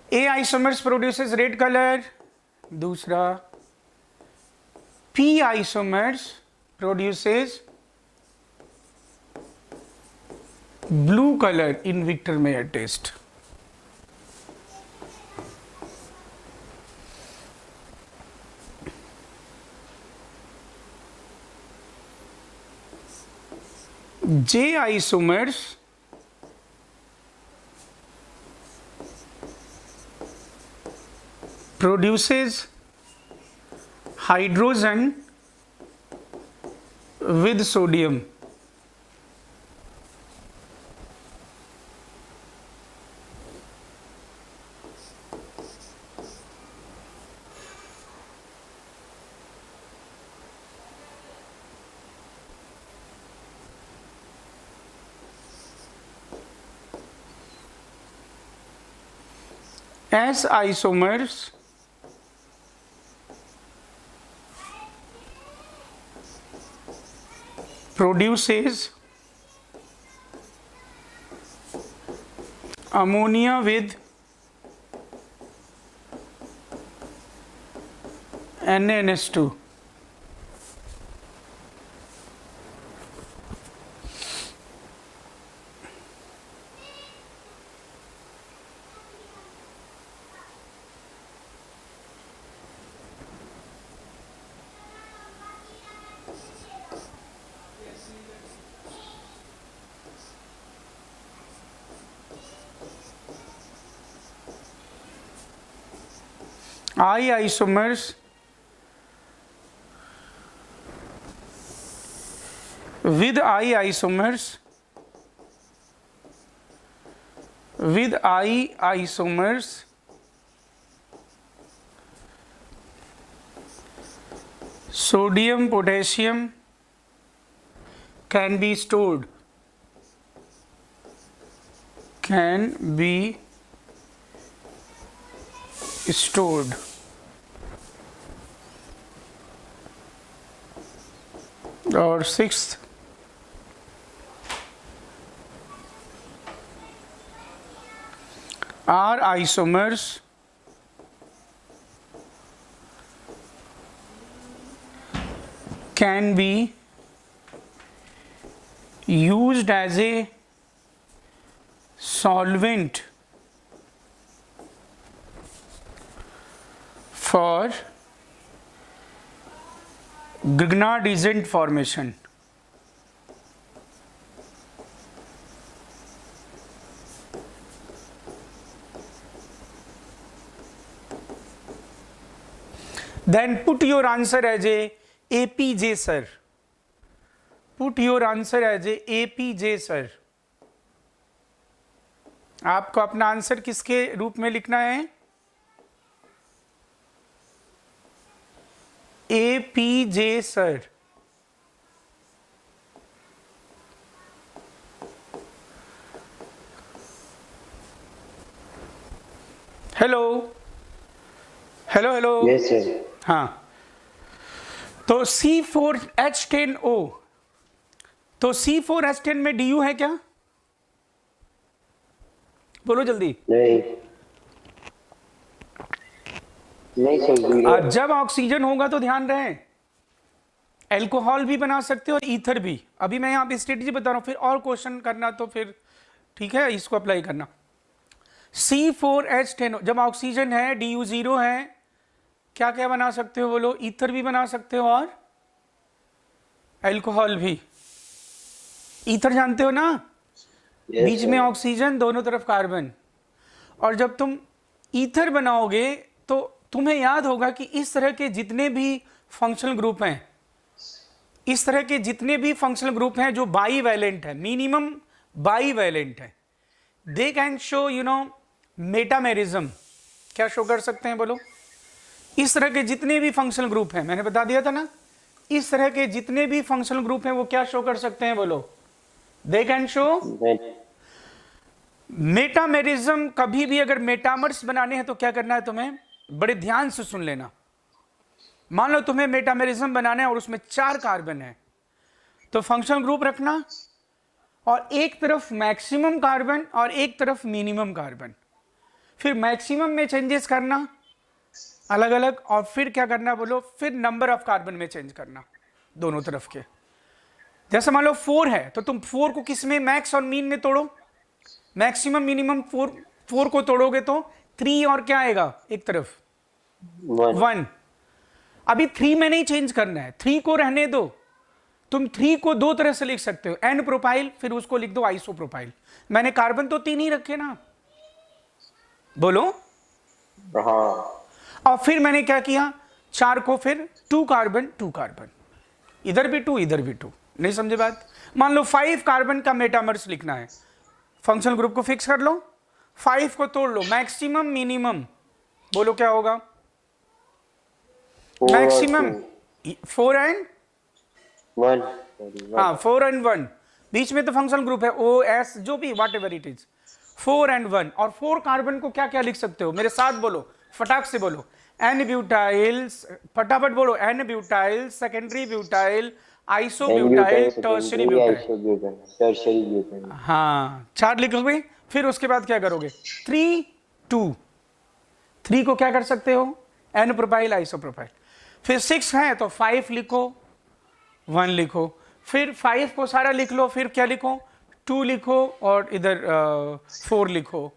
A isomers produces red colour, दूसरा P isomers produces blue colour in Victor Meyer test. J isomers produces hydrogen with sodium. S isomers produces ammonia with NaNH2. I isomers with I isomers sodium potassium can be stored और sixth, R isomers can be used as a solvent for Grignard-Reisend formation. Then put your answer as a APJ, sir. Put your answer as a APJ, sir. आपको अपना आंसर किसके रूप में लिखना है? APJ, sir. Hello hello hello. Yes, sir. हाँ, तो C4H10O, तो C4H10 में DU है क्या? बोलो जल्दी. नहीं सर. जब ऑक्सीजन होगा तो ध्यान रहे, एल्कोहल भी बना सकते हो और ईथर भी. अभी मैं यहाँ पे स्ट्रेटजी बता रहा हूँ, फिर और क्वेश्चन करना तो फिर ठीक है, इसको अप्लाई करना. C4H10, जब ऑक्सीजन है, DU 0 है, क्या क्या बना सकते हो बोलो? ईथर भी बना सकते हो और एल्कोहल भी. ईथर जानते हो ना? Yes, बीच में sir. ऑक्सीजन, दोनों तरफ कार्बन. और जब तुम ईथर बनाओगे तो तुम्हें याद होगा कि इस तरह के जितने भी फंक्शनल ग्रुप हैं, इस तरह के जितने भी फंक्शनल ग्रुप हैं जो बाईवैलेंट है, मिनिमम बाईवैलेंट है, दे कैन शो मेटामेरिज्म. क्या शो कर सकते हैं बोलो? इस तरह के जितने भी फंक्शनल ग्रुप हैं, मैंने बता दिया था ना, इस तरह के जितने भी फंक्शनल ग्रुप हैं वो क्या शो कर सकते हैं बोलो? They can show metamerism. कभी भी अगर मेटामर्स बनाने हैं तो क्या करना है तुम्हें? बड़े ध्यान से सुन लेना. मान लो तुम्हें मेटामेरिज्म बनाना है और उसमें 4 कार्बन है, तो फंक्शनल ग्रुप रखना और एक तरफ मैक्सिमम कार्बन और एक तरफ मिनिमम कार्बन. फिर मैक्सिमम में चेंजेस करना अलग अलग, और फिर क्या करना बोलो? फिर नंबर ऑफ कार्बन में चेंज करना दोनों तरफ के. जैसे मान लो 4 है तो तुम 4 को किस में? मैक्स और मीन में तोड़ो. मैक्सिमम मिनिमम 4 को तोड़ोगे तो 3 और क्या आएगा एक तरफ? 1. अभी 3 में नहीं चेंज करना है, 3 को रहने दो. तुम 3 को 2 तरह से लिख सकते हो, एन प्रोपाइल, फिर उसको लिख दो आइसो प्रोपाइल. मैंने कार्बन तो 3 ही रखे ना, बोलो. हाँ. और फिर मैंने क्या किया? 4 को फिर 2 कार्बन 2 कार्बन, इधर भी 2 इधर भी 2. नहीं समझे बात? मान लो 5 कार्बन का मेटामर्स लिखना है, फंक्शनल ग्रुप को फिक्स कर लो, 5 को तोड़ लो, मैक्सिमम मिनिमम, बोलो क्या होगा? Maximum 4 and 1. हाँ 4 एंड 1, बीच में तो फंक्शनल ग्रुप है, ओ एस जो भी what ever it is. 4 and 1. और 4 कार्बन को क्या क्या लिख सकते हो? मेरे साथ बोलो, फटाक से बोलो. एन ब्यूटाइल, फटाफट बोलो. N butyl, secondary butyl, iso butyl, tertiary butyl. हाँ 4 लिखोगे. फिर उसके बाद क्या करोगे? 3 2. 3 को क्या कर सकते हो? N propyl iso propyl. फिर 6 है तो 5 लिखो, 1 लिखो. फिर 5 को सारा लिख लो, फिर क्या लिखो? 2 लिखो और इधर 4 लिखो.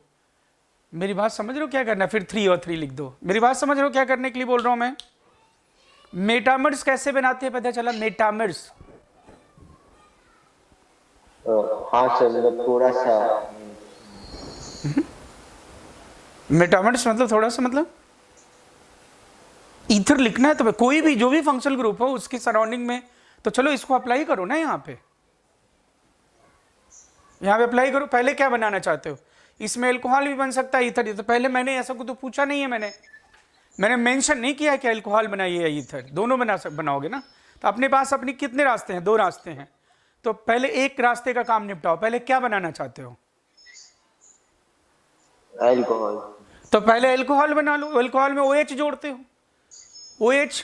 मेरी बात समझ रहे हो क्या करना? फिर 3 और 3 लिख दो. मेरी बात समझ रहे हो क्या करने के लिए बोल रहा हूं मैं? मेटामर्स कैसे बनाते हैं पता चला? मेटामर्स, हाँ सर, मतलब थोड़ा सा. मेटामर्स मतलब थोड़ा सा, मतलब ईथर लिखना है तो कोई भी जो भी फंक्शनल ग्रुप हो उसके सराउंडिंग में, तो चलो इसको अप्लाई करो ना यहाँ पे अप्लाई करो। पहले क्या बनाना चाहते हो? इसमें अल्कोहल भी बन सकता है, ईथर। तो पहले मैंने ऐसा कुछ तो पूछा नहीं है, मैंने मेंशन नहीं किया कि अल्कोहल बनाइए या ईथर, दोनों बनाओगे ना। तो अपने पास अपनी कितने रास्ते हैं? 2 रास्ते हैं। तो पहले एक रास्ते का काम निपटाओ। पहले क्या बनाना चाहते हो? अल्कोहल। तो पहले अल्कोहल बना लो। अल्कोहल में OH जोड़ते हो, OH।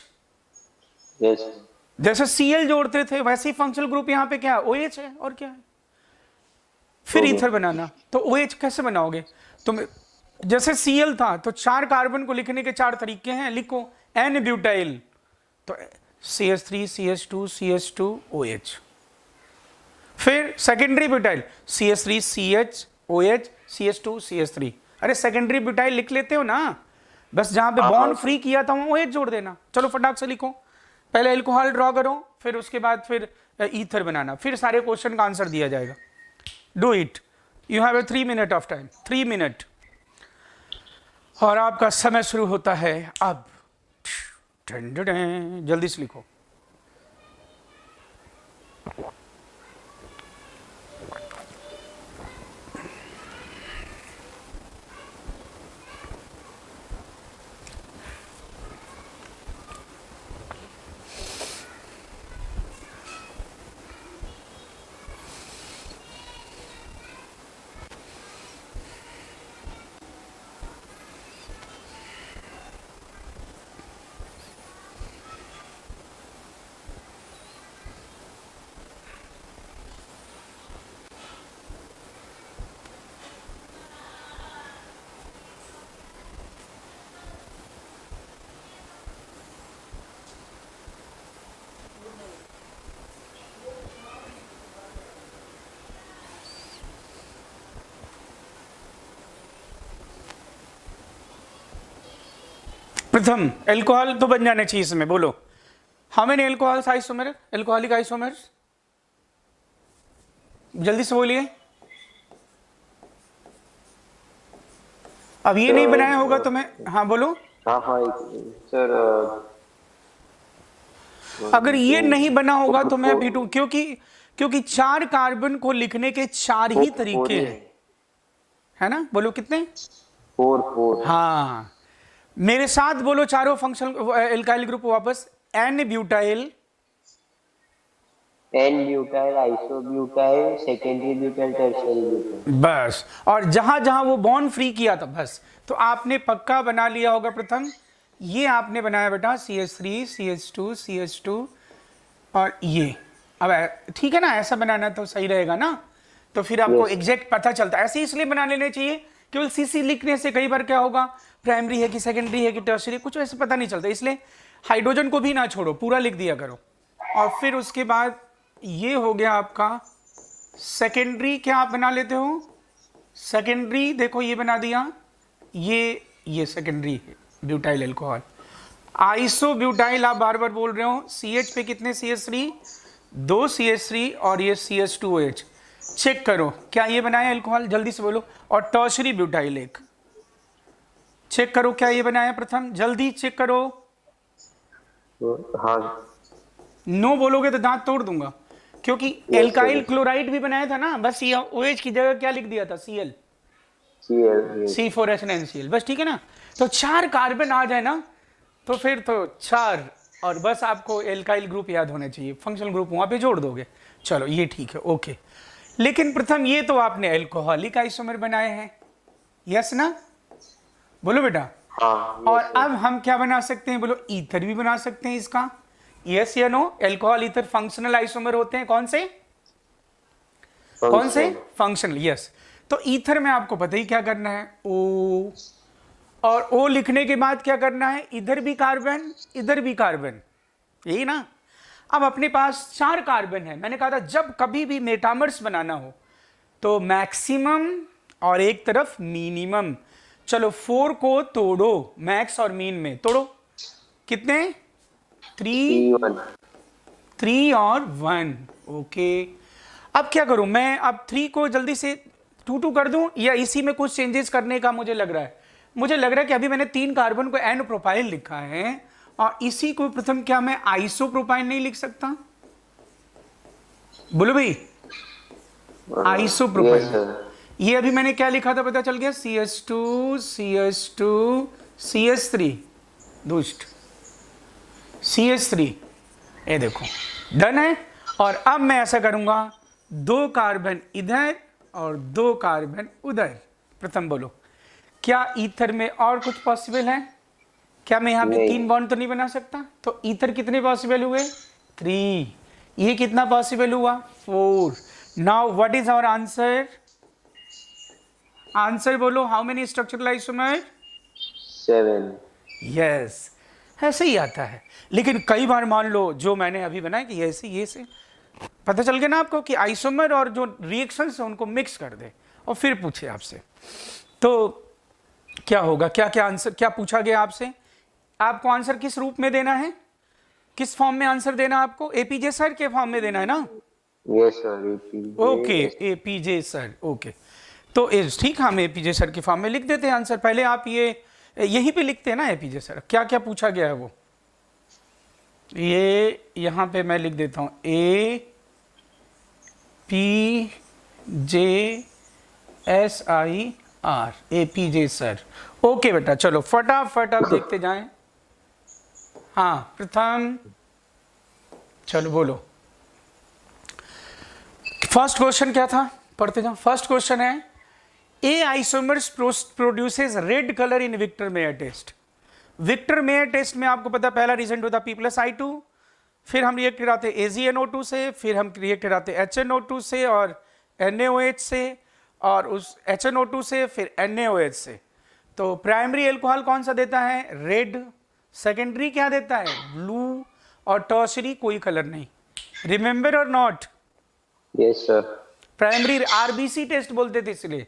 यस। जैसे Cl जोड़ते थे वैसे ही फंक्शनल ग्रुप यहाँ पे क्या है? OH है, और क्या है? फिर ईथर बनाना। तो OH कैसे बनाओगे? तुम जैसे Cl था तो 4 कार्बन को लिखने के 4 तरीके हैं, लिखो। N ब्यूटाइल, तो CH3 CH2 CH2 OH। फिर secondary butyl CH3 CH OH CH2 CH3। अरे सेकेंडरी ब्यूटाइल लिख लेते हो ना, बस जहां पे बॉन्ड फ्री किया था वहां OH जोड़ देना। चलो फटाक से लिखो। पहले अल्कोहल ड्रॉ करो, फिर उसके बाद फिर ईथर बनाना, फिर सारे क्वेश्चन का आंसर दिया जाएगा। Do it, you have 3 minute of time, 3 minute. और आपका समय शुरू होता है अब। जल्दी से लिखो। प्रथम अल्कोहल तो बन जाने चाहिए इसमें। बोलो, how many alcohols isomer, alcoholic isomers? जल्दी से बोलिए। अब ये नहीं बनाया होगा तो मैं, हाँ बोलो। हाँ सर, अगर ये नहीं बना होगा तो मैं भी क्योंकि 4 कार्बन को लिखने के 4 ही तरीके हैं, है ना? बोलो कितने? 4। हाँ, मेरे साथ बोलो चारों फंक्शनल एल्काइल ग्रुप वापस। N butyl, isobutyl, secondary butyl, tertiary butyl. बस। और जहां जहां वो बॉन्ड फ्री किया था बस, तो आपने पक्का बना लिया होगा। प्रथम ये आपने बनाया बेटा CH3 CH2 CH2 और ये। अब ठीक है ना, ऐसा बनाना तो सही रहेगा ना, तो फिर आपको एग्जैक्ट पता चलता है। ऐसे इसलिए बना लेने चाहिए, केवल CC लिखने से कई बार क्या होगा, प्राइमरी है कि सेकेंडरी है कि टर्शियरी, कुछ ऐसे पता नहीं चलता। इसलिए हाइड्रोजन को भी ना छोड़ो, पूरा लिख दिया करो। और फिर उसके बाद ये हो गया आपका सेकेंडरी। क्या आप बना लेते हो? सेकेंडरी देखो ये बना दिया, ये सेकेंडरी है ब्यूटाइल अल्कोहल। आइसो ब्यूटाइल आप बार बार बोल रहे हो। CH पे कितने CH3? 2 CH3 और ये CH2OH। चेक करो क्या ये बनाया अल्कोहल, जल्दी से बोलो। और टर्शियरी ब्यूटाइल एक चेक करो, क्या ये बनाया? प्रथम जल्दी चेक करो। हाँ। नो बोलोगे तो दांत तोड़ दूंगा, क्योंकि एल्काइल क्लोराइड भी बनाया था ना, बस ये OH की जगह क्या लिख दिया था? Cl, C4H9Cl, बस। ठीक है ना? तो 4 कार्बन आ जाए ना, तो फिर तो 4, और बस आपको एल्काइल ग्रुप याद होने चाहिए, फंक्शनल ग्रुप वहां पे जोड़ दोगे। चलो ये ठीक है, ओके। लेकिन प्रथम ये तो आपने अल्कोहलिक आइसोमर बनाए हैं, यस ना? बोलो बेटा। हाँ। और अब हम क्या बना सकते हैं? बोलो, ईथर भी बना सकते हैं इसका, यस या no? Alcohol ether functional isomer होते हैं। कौन से? Functional, yes. तो ईथर में आपको पता ही क्या करना है, O, और O लिखने के बाद क्या करना है? इधर भी कार्बन, इधर भी कार्बन, यही ना? अब अपने पास 4 कार्बन है। मैंने कहा था जब कभी भी मेटामर्स बनाना हो तो मैक्सिमम और एक तरफ मिनिमम। चलो 4 को तोड़ो, मैक्स और मीन में तोड़ो। कितने? 3 और 1, ओके। अब क्या करूं मैं? अब 3 को जल्दी से 2 कर दूं, या इसी में कुछ चेंजेस करने का मुझे लग रहा है? मुझे लग रहा है कि अभी मैंने 3 कार्बन को N प्रोपाइल लिखा है और इसी को प्रथम क्या मैं आइसोप्रोपाइन नहीं लिख सकता? बोलो भाई, आइसोप्रोपाइन। yes sir, ये अभी मैंने क्या लिखा था पता चल गया? CH2 CH2 CH3, दुष्ट CH3, ये देखो डन है। और अब मैं ऐसा करूंगा, 2 कार्बन इधर और 2 कार्बन उधर। प्रथम बोलो, क्या ईथर में और कुछ पॉसिबल है? क्या मैं यहाँ पे नहीं। 3 बॉन्ड तो नहीं बना सकता? तो ईथर कितने पॉसिबल हुए? 3। ये कितना पॉसिबल हुआ? 4। Now what is our answer? Answer बोलो, how many structural isomer? 7। Yes, ऐसे ही आता है। लेकिन कई बार मान लो जो मैंने अभी बनाया कि ऐसे ये से पता चल गया ना आपको कि आइसोमर और जो रिएक्शंस है उनको मिक्स कर दे और फिर पूछे आपसे, तो क्या होगा? क्या क्या आंसर, क्या पूछा गया आपसे? आपको आंसर किस रूप में देना है? किस फॉर्म में आंसर देना है आपको? एपीजे सर के फॉर्म में देना है ना? yes sir, okay, APJ sir, okay. तो ठीक, हम एपीजे सर के फॉर्म में लिख देते हैं आंसर। पहले आप ये यहीं पे लिखते हैं ना एपीजे सर, क्या क्या पूछा गया है वो, ये यहाँ पे मैं लिख देता हूँ, APJSIR, एपीजे सर। ओके बेटा, चलो फटाफट आप देखते जाएं। हाँ प्रथम, चलो बोलो, फर्स्ट क्वेश्चन क्या था? पढ़ते जाओ। फर्स्ट क्वेश्चन है, a isomers produces red colour in Victor Meyer test. Victor Meyer test में आपको पता पहला रिजल्ट होता P+I2, फिर हम रिएक्ट कराते AgNO2 से, फिर हम रिएक्ट कराते HNO2 से और NaOH से, और उस HNO2 से फिर NaOH से। तो प्राइमरी एल्कोहल कौन सा देता है? रेड। सेकेंडरी क्या देता है? ब्लू। और टर्शरी कोई कलर नहीं। रिमेंबर और not? yes sir, primary RBC test बोलते थे इसलिए,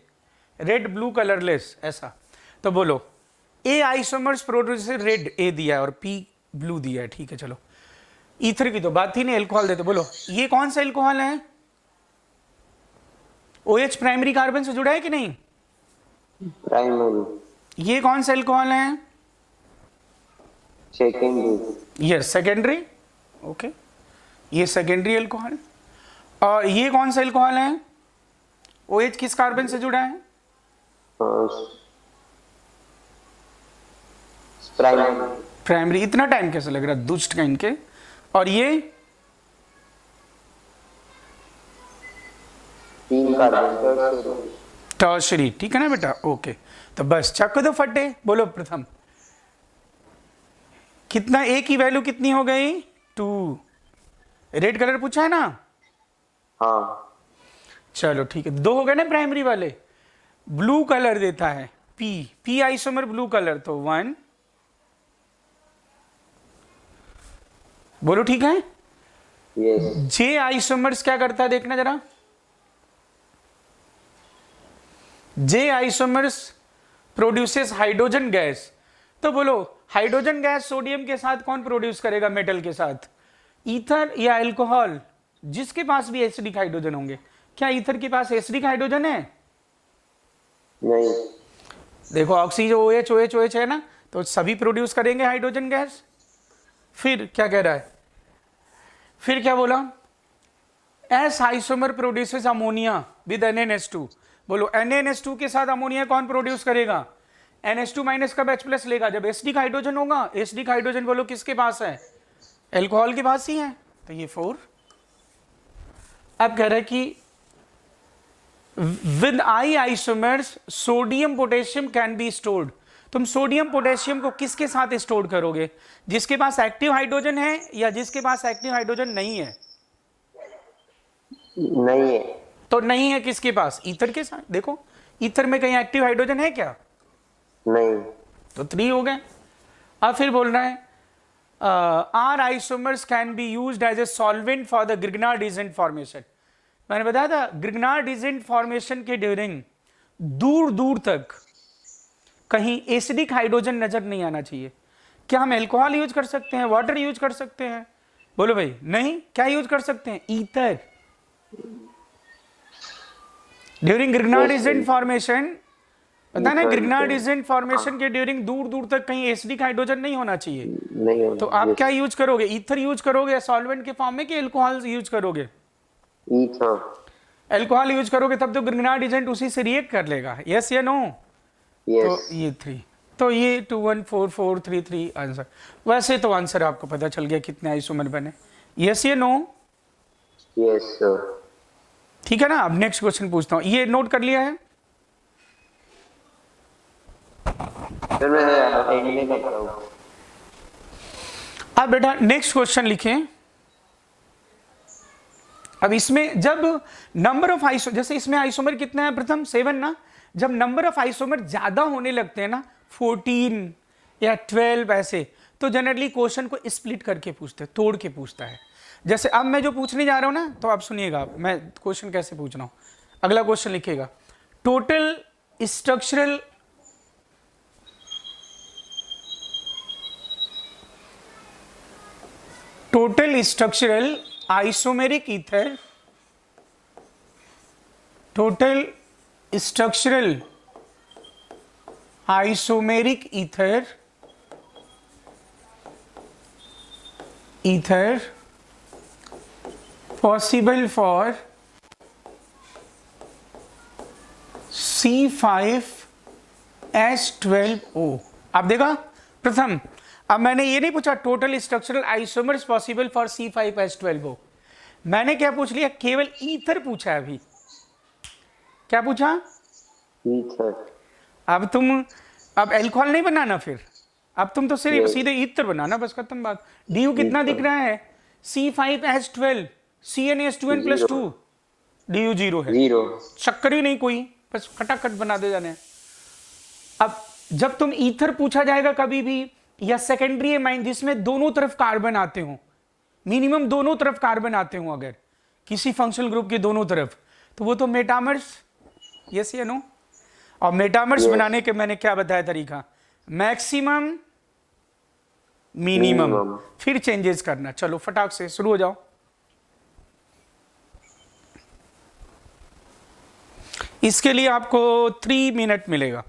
रेड ब्लू कलरलेस, ऐसा। तो बोलो, A isomers produce red, A दिया है और पी ब्लू दिया है, ठीक है। चलो, ईथर की तो बात ही नहीं, एल्कोहल देते। बोलो, ये कौन सा एल्कोहल है? OH प्राइमरी कार्बन से जुड़ा है कि नहीं? प्राइमरी। ये कौन सा एल्कोहल है? सेकेंडरी। यस, सेकेंडरी, ओके, ये सेकेंडरी एल्कोहल। और ये कौन सा एल्कोहल है? OH किस कार्बन से जुड़ा है? प्राइमरी। प्राइमरी। इतना टाइम कैसे लग रहा है दुष्ट का इनके। और ये 3 कार्बन टर्शरी, ठीक है ना बेटा? ओके, तो बस चक दो फटे। बोलो प्रथम, कितना ए की वैल्यू कितनी हो गई? 2। रेड कलर पूछा है ना? हाँ, चलो ठीक है, 2 हो गए ना प्राइमरी वाले। ब्लू कलर देता है पी आइसोमर ब्लू कलर, तो 1। बोलो ठीक है। yes जे आइसोमर्स क्या करता है देखना जरा। जे आइसोमर्स प्रोड्यूसेस हाइड्रोजन गैस। तो बोलो, हाइड्रोजन गैस सोडियम के साथ कौन प्रोड्यूस करेगा? मेटल के साथ ईथर या अल्कोहल, जिसके पास भी एसिडिक हाइड्रोजन होंगे। क्या ईथर के पास एसिडिक हाइड्रोजन है? नहीं। देखो, ऑक्सीजन OH है ना, तो सभी प्रोड्यूस करेंगे हाइड्रोजन गैस। फिर क्या कह रहा है? फिर क्या बोला? S isomer produces ammonia with NaNH2। बोलो, NaNH2 के साथ अमोनिया कौन प्रोड्यूस करेगा? NH2 माइनस का H+ लेगा जब एसिडिक हाइड्रोजन होगा। एसिडिक हाइड्रोजन बोलो किसके पास है? एल्कोहल के पास ही है, तो ये 4। अब कह रहा है कि with I isomers sodium potassium can be stored. तुम सोडियम पोटेशियम को किसके साथ स्टोर करोगे? जिसके पास एक्टिव हाइड्रोजन है या जिसके पास एक्टिव हाइड्रोजन नहीं है? नहीं है। तो नहीं है किसके पास? ईथर के साथ। देखो, ईथर में कहीं एक्टिव हाइड्रोजन है क्या? नहीं। तो 3 हो गए। अब फिर बोल रहा है, R isomers can be used as a solvent for the Grignard reagent formation. मैंने बताया था ग्रिग्नार्ड-रीजेंट फॉर्मेशन के ड्यूरिंग दूर दूर तक कहीं एसिडिक हाइड्रोजन नजर नहीं आना चाहिए। क्या हम एल्कोहल यूज कर सकते हैं? वाटर यूज कर सकते हैं? बोलो भाई, नहीं। क्या यूज कर सकते हैं? ईथर। ड्यूरिंग ग्रिग्नार्ड-रीजेंट फॉर्मेशन पता है ना, Ether, ग्रिग्नार्ड फॉर्मेशन के ड्यूरिंग दूर दूर तक कहीं एसिडिक हाइड्रोजन नहीं होना चाहिए। नहीं होना, तो आप yes, क्या यूज करोगे, ईथर यूज करोगे सॉल्वेंट के फॉर्म में कि अल्कोहल यूज करोगे? ether, अल्कोहल यूज करोगे तब तो ग्रिग्नार्ड एजेंट उसी से रिएक्ट कर लेगा, यस या नो? तो yes, ये 3, तो ये 214433 आंसर। वैसे तो आंसर आपको पता चल गया कितने आइसोमर बने, यस या नो? yes, sir. ठीक है ना। अब नेक्स्ट क्वेश्चन पूछता हूँ, ये नोट कर लिया है? फिर मैं एंड में करता हूँ। अब बेटा नेक्स्ट क्वेश्चन लिखें। अब इसमें जब नंबर ऑफ आइसोमर, जैसे इसमें आइसोमर कितना है प्रथम 7 ना, जब नंबर ऑफ आइसोमर ज्यादा होने लगते हैं ना 14 या 12 ऐसे, तो जनरली क्वेश्चन को स्प्लिट करके पूछते हैं, तोड़ के पूछता है। जैसे अब मैं जो पूछने जा रहा हूं ना, तो आप सुनिएगा मैं क्वेश्चन कैसे पूछ रहा हूं। अगला क्वेश्चन लिखिएगा, total structural isomeric ether, total structural isomeric ether possible for C5H12O। अब देखा प्रथम, अब मैंने ये नहीं पूछा total structural isomers possible for C5H12O, मैंने क्या पूछ लिया, केवल ईथर पूछा है अभी। क्या पूछा? ether, अब अल्कोहल नहीं बनाना, फिर अब तुम तो सिर्फ सीधे ईथर बनाना, बस खत्म बात। DU कितना दिख रहा है? C5H12 CnH2n+2, DU 0 है, 0, चक्कर ही नहीं कोई, बस खटाखट बना दे जाने। अब जब तुम ईथर पूछा जाएगा कभी भी, या सेकेंडरी एमाइन जिसमें दोनों तरफ कार्बन आते हो, मिनिमम दोनों तरफ कार्बन आते हो अगर किसी फंक्शनल ग्रुप के दोनों तरफ, तो वो तो मेटामर्स, यस या नो? और मेटामर्स बनाने के मैंने क्या बताया तरीका, मैक्सिमम मिनिमम, फिर चेंजेस करना। चलो फटाक से शुरू हो जाओ। इसके लिए आपको 3 मिनट मिलेगा।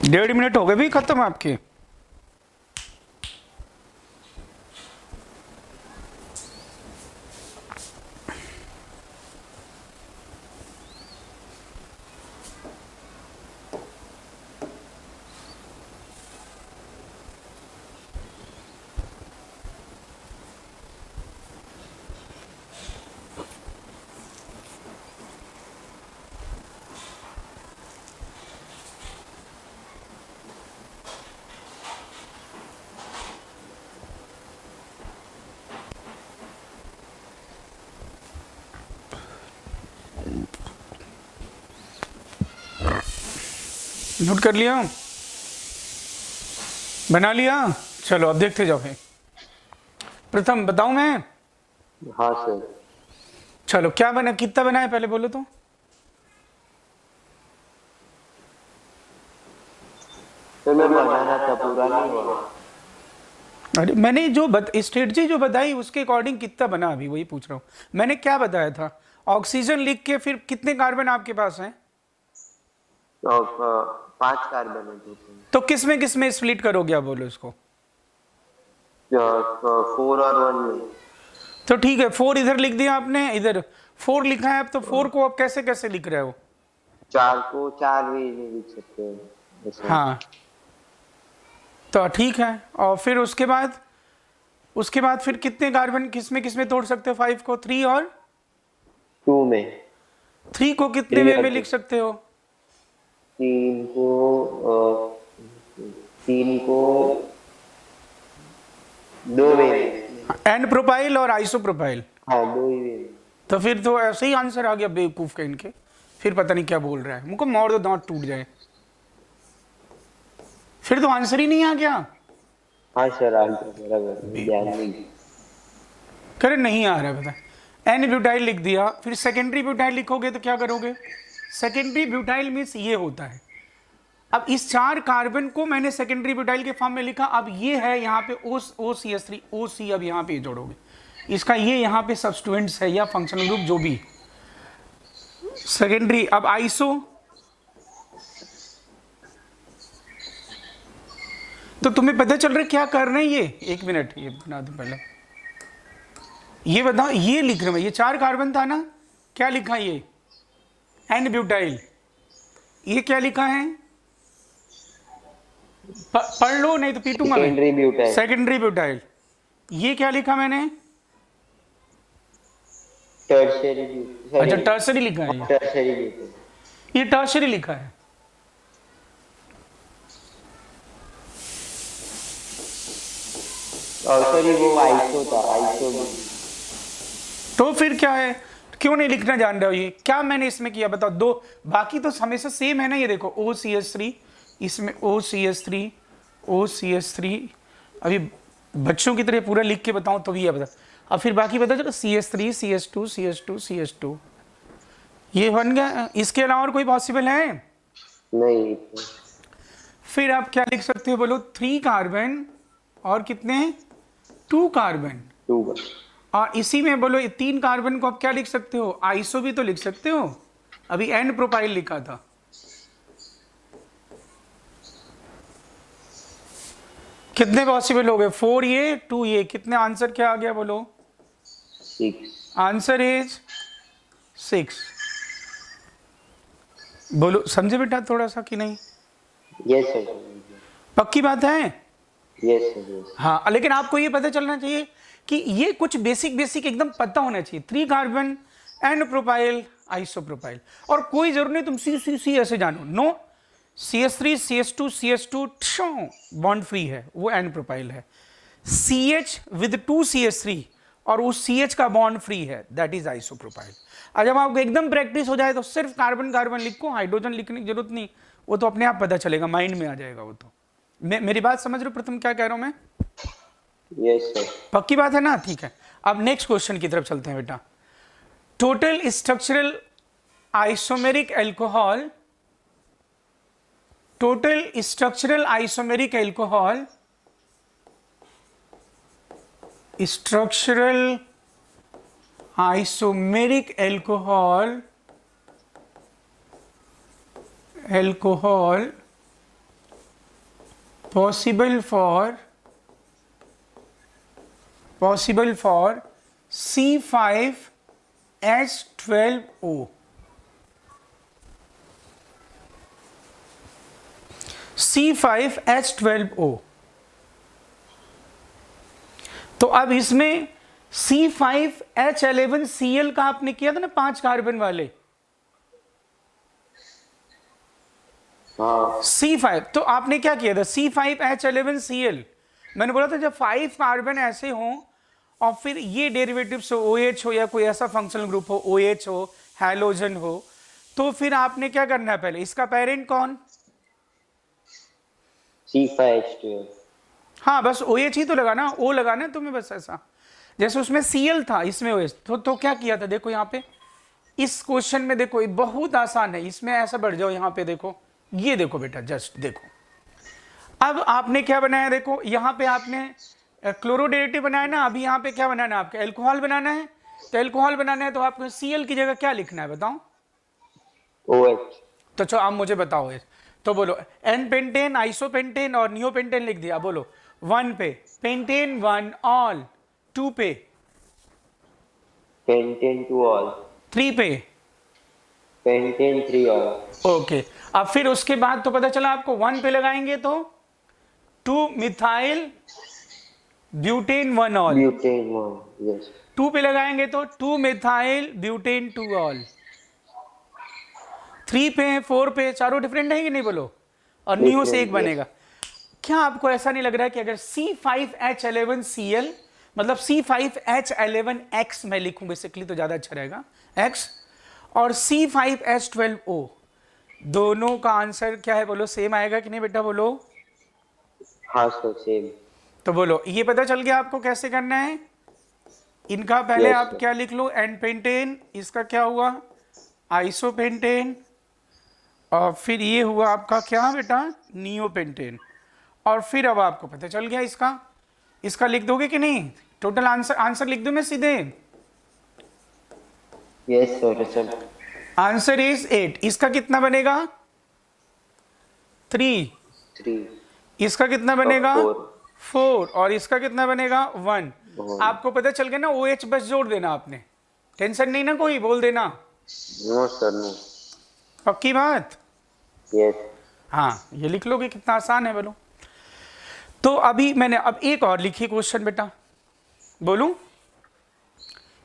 डेढ़ मिनट हो गए भी खत्म आपके। नोट कर लिया, बना लिया? चलो अब देखते जाओ। प्रथम बताऊं मैं? हाँ सर। चलो क्या बना, कितना बना है पहले बोलो तो। तो मैं बनाना था, पूरा नहीं हुआ। अरे मैंने जो स्ट्रेटजी जो बताई उसके अकॉर्डिंग कितना बना, अभी वही पूछ रहा हूँ। मैंने क्या बताया था, ऑक्सीजन लिख के फिर कितने कार्बन आपके पास हैं? तो 5 कार्बन है टोटल। तो किस में स्प्लिट करोगे आप, बोलो इसको। 4 और 1 में। तो ठीक है, 4 इधर लिख दिया आपने, इधर 4 लिखा है आप, तो 4 को आप कैसे कैसे लिख रहे हो? 4 को 4 वे में लिख सकते हैं ऐसे। हाँ, तो ठीक है। और फिर उसके बाद फिर कितने कार्बन किस में तोड़ सकते हो? 5 को 3 और 2 में। 3 को कितने वे में लिख सकते हो? 3 को 2 वे में। एन प्रोपाइल और आइसो प्रोपाइल। हाँ, 2 ही वे में। तो फिर तो ऐसे ही आंसर आ गया बेवकूफ का इनके, फिर पता नहीं क्या बोल रहा है, मुझको मोड़ दो दांत टूट जाए, फिर तो आंसर ही नहीं आ गया। हाँ सर, आंसर बराबर ध्यान नहीं। करे नहीं आ रहा है, पता। एन ब्यूटाइल लिख दिया, फिर सेकेंडरी ब्यूटाइल लिखोगे तो क्या करोगे? सेकेंडरी ब्यूटाइल मीन्स ये होता है। अब इस 4 कार्बन को मैंने सेकेंडरी ब्यूटाइल के फॉर्म में लिखा, अब ये है यहाँ पे OCH3 OC, अब यहाँ पे जोड़ोगे इसका, ये यहाँ पे सब्स्टिट्यूएंट्स है या फंक्शनल ग्रुप जो भी सेकेंडरी। अब आइसो, तो तुम्हें पता चल रहा है क्या कर रहे हैं ये? एक मिनट, ये बना दो पहले, ये बताओ, ये लिख रहे हैं, ये 4 कार्बन था ना, क्या लिखा ये? N butyl. ये क्या लिखा है? पढ़ लो नहीं तो पीटूंगा मैं। Secondary butyl. Secondary butyl. ये क्या लिखा मैंने? टर्शियरी। अच्छा, टर्सरी लिखा है टर्शियरी ब्यूटाइल। ये टर्सरी लिखा है। और सॉरी, वो आइसो था, आइसो। तो फिर क्या है, क्यों नहीं लिखना जान रहे हो? ये क्या मैंने इसमें किया बताओ? 2 बाकी तो हमेशा सेम है ना, ये देखो OCH3, इसमें OCH3 अभी बच्चों की तरह पूरा लिख के बताऊं तो भी ये बता। अब फिर बाकी बता चलो CH3 CH2 ये बन गया। इसके अलावा और कोई पॉसिबल है? नहीं। फिर आप क्या लिख सकते हो बोलो? 3 कार्बन और कितने? 2 कार्बन। 2। और इसी में बोलो 3 कार्बन को आप क्या लिख सकते हो? आइसो भी तो लिख सकते हो, अभी एन प्रोपाइल लिखा था। कितने पॉसिबल हो गए? 4 ये 2 ये, कितने आंसर क्या आ गया बोलो? 6। Answer is 6। बोलो समझे बेटा थोड़ा सा कि नहीं? Yes sir. पक्की बात है? Yes sir. हाँ, लेकिन आपको ये पता चलना चाहिए कि ये कुछ बेसिक एकदम पता होना चाहिए। 3 carbon, n propyl, iso propyl, और कोई जरूर नहीं तुम सी ऐसे जानो। No, CH3 CH2 bond free है, वो एन प्रोपाइल है। CH विद 2 CH3 और उस CH का बॉन्ड फ्री है, दैट इज आइसो प्रोपाइल। और जब आपको एकदम प्रैक्टिस हो जाए तो सिर्फ कार्बन कार्बन लिखो, हाइड्रोजन लिखने की जरूरत नहीं, वो तो अपने आप पता चलेगा, माइंड में आ जाएगा वो तो। मेरी बात समझ रहे हो प्रथम क्या कह रहा हूं मैं? Yes sir. पक्की बात है ना? ठीक है, अब नेक्स्ट क्वेश्चन की तरफ चलते हैं बेटा। Total structural isomeric alcohol, total structural isomeric alcohol, structural isomeric alcohol, alcohol possible for C5H12O। C5H12O। तो अब इसमें C5H11Cl का आपने किया था ना 5 कार्बन वाले, C5, तो आपने क्या किया था? C5H11Cl। मैंने बोला था जब 5 कार्बन ऐसे हों और फिर ये डेरिवेटिव्स हो, OH हो या कोई ऐसा फंक्शनल ग्रुप हो, OH हो, हैलोजन हो, तो फिर आपने क्या करना है? पहले इसका पेरेंट कौन? C5H12। हाँ, बस OH ही तो लगाना, O लगाना तुम्हें, बस ऐसा। जैसे उसमें Cl था, इसमें OH, तो क्या किया था? देखो यहाँ पे इस क्वेश्चन में देखो, ये बहुत आसान है, इसमें ऐसा बढ़ जाओ, यहाँ पे देखो, ये देखो बेटा, जस्ट देखो। अब आपने क्या बनाया? देखो यहाँ पे आपने क्लोरोडेरिवेटिव बनाया ना, अभी यहाँ पे क्या बनाना है? आपका एल्कोहल बनाना है। तो एल्कोहल बनाना है तो आपको Cl की जगह क्या लिखना है बताओ? OH। तो चलो आप मुझे बताओ ये, तो बोलो एन पेंटेन, आइसोपेंटेन और नियोपेंटेन लिख दिया, बोलो 1 पे पेंटेन 1 ऑल, 2 पे पेंटेन 2 ऑल, 3 पे पेंटेन 3 ऑल। ओके। अब फिर उसके बाद तो पता चला आपको 1 पे लगाएंगे तो 2 methyl butane 1 all, butane 1, yes. 2 पे लगाएंगे तो 2 मिथाइल ब्यूटेन 2 ऑल, 3 पे 4 पे चारों डिफरेंट है कि नहीं बोलो, और नियो से एक बनेगा। क्या आपको ऐसा नहीं लग रहा है कि अगर C5H11Cl मतलब C5H11X मैं लिखूं बेसिकली तो ज्यादा अच्छा रहेगा X, और C5H12O दोनों का आंसर क्या है बोलो, सेम आएगा कि नहीं बेटा बोलो? हाँ सर सेम। तो बोलो ये पता चल गया आपको कैसे करना है इनका। पहले Yes, आप sir. क्या लिख लो, एन पेंटेन, इसका क्या हुआ आइसोपेंटेन, और फिर ये हुआ आपका क्या बेटा नियोपेंटेन, और फिर अब आपको पता चल गया इसका लिख दोगे कि नहीं? टोटल आंसर लिख दूं मैं सीधे? Yes sir. Answer is 8। इसका कितना बनेगा 3, 3, इसका कितना बनेगा 4, 4, और इसका कितना बनेगा 1। 1। आपको पता चल गया ना, OH बस जोड़ देना आपने, टेंशन नहीं ना कोई, बोल देना। No sir no. पक्की बात? यस। हाँ ये लिख लोगे, कितना आसान है बोलो। तो अभी मैंने अब एक और लिखी क्वेश्चन बेटा, बोलूं?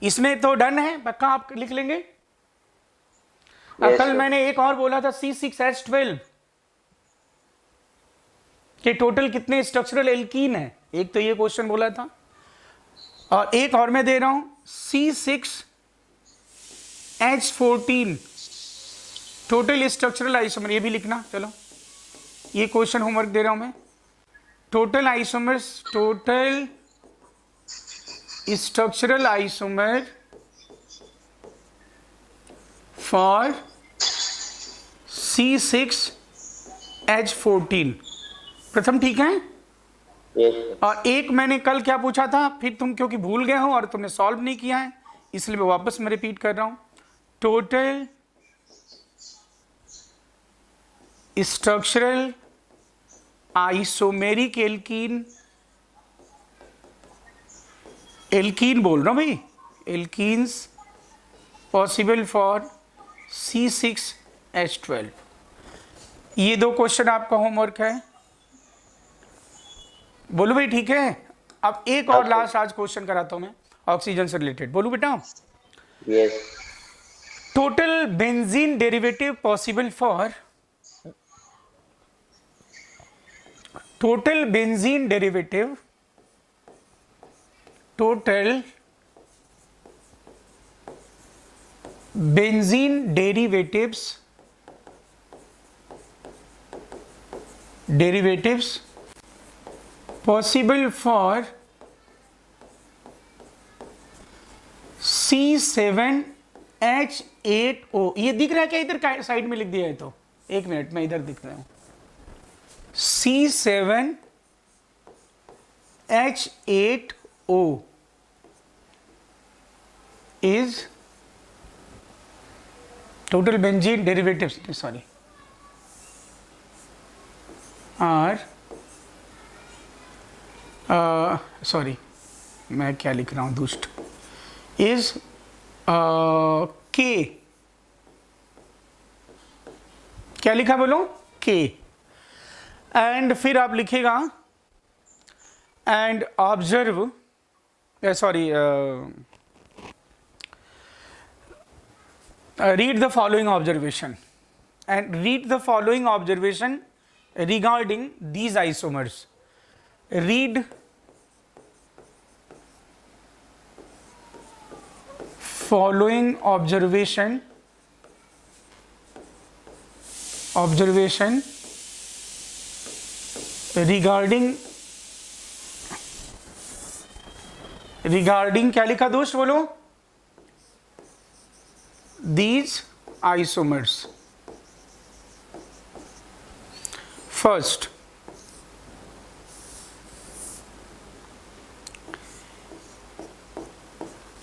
इसमें तो डन है पक्का, आप लिख लेंगे? Yes, कल sir. मैंने एक और बोला था C6H12 के टोटल कितने स्ट्रक्चरल एल्कीन है, एक तो ये क्वेश्चन बोला था, और एक और मैं दे रहा हूं C6H14 टोटल स्ट्रक्चरल आइसोमर, ये भी लिखना। चलो ये क्वेश्चन होमवर्क दे रहा हूं मैं, total isomers, total structural isomer for C6H14 प्रथम, ठीक है? Yes sir. और एक मैंने कल क्या पूछा था, फिर तुम क्योंकि भूल गए हो और तुमने सॉल्व नहीं किया है इसलिए मैं वापस मैं रिपीट कर रहा हूं, टोटल स्ट्रक्चरल आइसोमेरिक एल्कीन बोल रहा हूं भाई, एल्कीन्स पॉसिबल फॉर C6H12। ये 2 क्वेश्चन आपका होमवर्क है, बोलो भाई ठीक है? अब एक और लास्ट आज क्वेश्चन कराता हूं मैं ऑक्सीजन से रिलेटेड, बोलू बेटा? Yes. Total benzene derivative possible for, total benzene derivative, total benzene derivatives possible for C7H8O, ये दिख रहा है क्या इधर साइड में लिख दिया है? तो एक मिनट मैं इधर दिख रहा हूं, C7H8O is total benzene derivatives, sorry, are sorry मैं क्या लिख रहा हूं दुष्ट, इज के, क्या लिखा बोलो? के। एंड फिर आप लिखेगा and observe, sorry read the following observation and read the following observation regarding these isomers. Read following observation regarding क्या लिखा दोस्त बोलो? These isomers. First,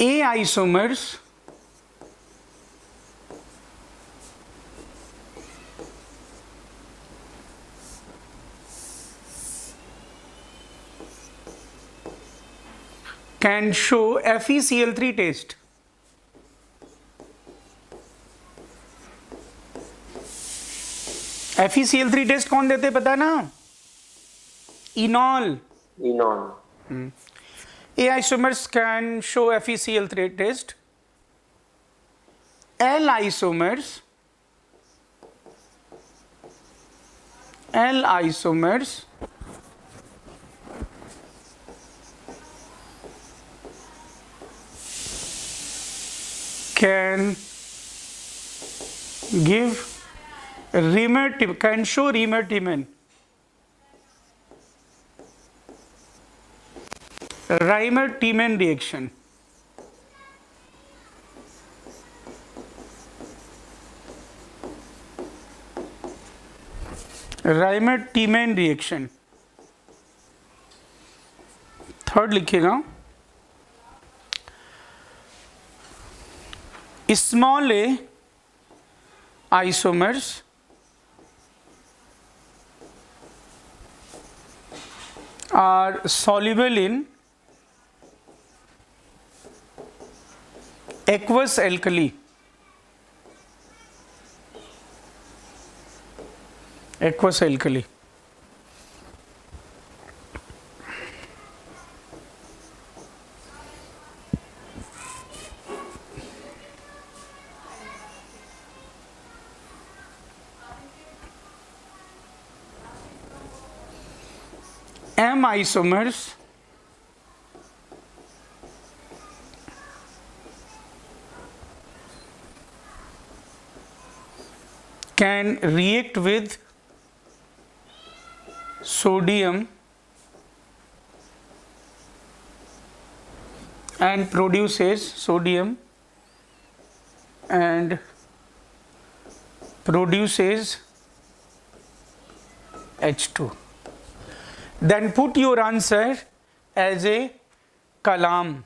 A isomers can show FeCl3 taste. FeCl3 test कौन देते पता है ना? Enol. Enol. A isomers can show FeCl3 taste. L isomers can give can show rimertimin. Rimertimin reaction. Rimertimin reaction. Third लिखिएगा. Small a isomers are soluble in aqueous alkali. Aqueous alkali. M isomers can react with sodium and produces H2. Then put your answer as a column.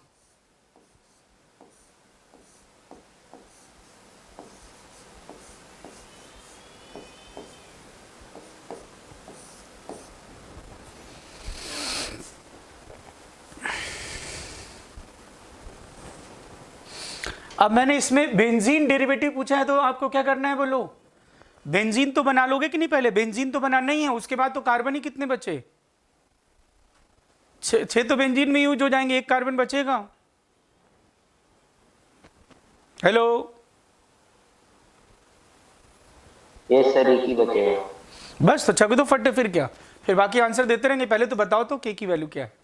अब मैंने इसमें बेंजीन डेरिवेटिव पूछा है तो आपको क्या करना है बोलो? बेंजीन तो बना लोगे कि नहीं? पहले बेंजीन तो बनाना ही है, उसके बाद तो कार्बन ही कितने बचे? 6 तो बेंजीन में यूज हो जाएंगे, 1 कार्बन बचेगा. हेलो, ये सर एक ही बचेगा. बस तो छक दो फटे, फिर क्या? फिर बाकी आंसर देते रहेंगे. पहले तो बताओ तो के की वैल्यू क्या है.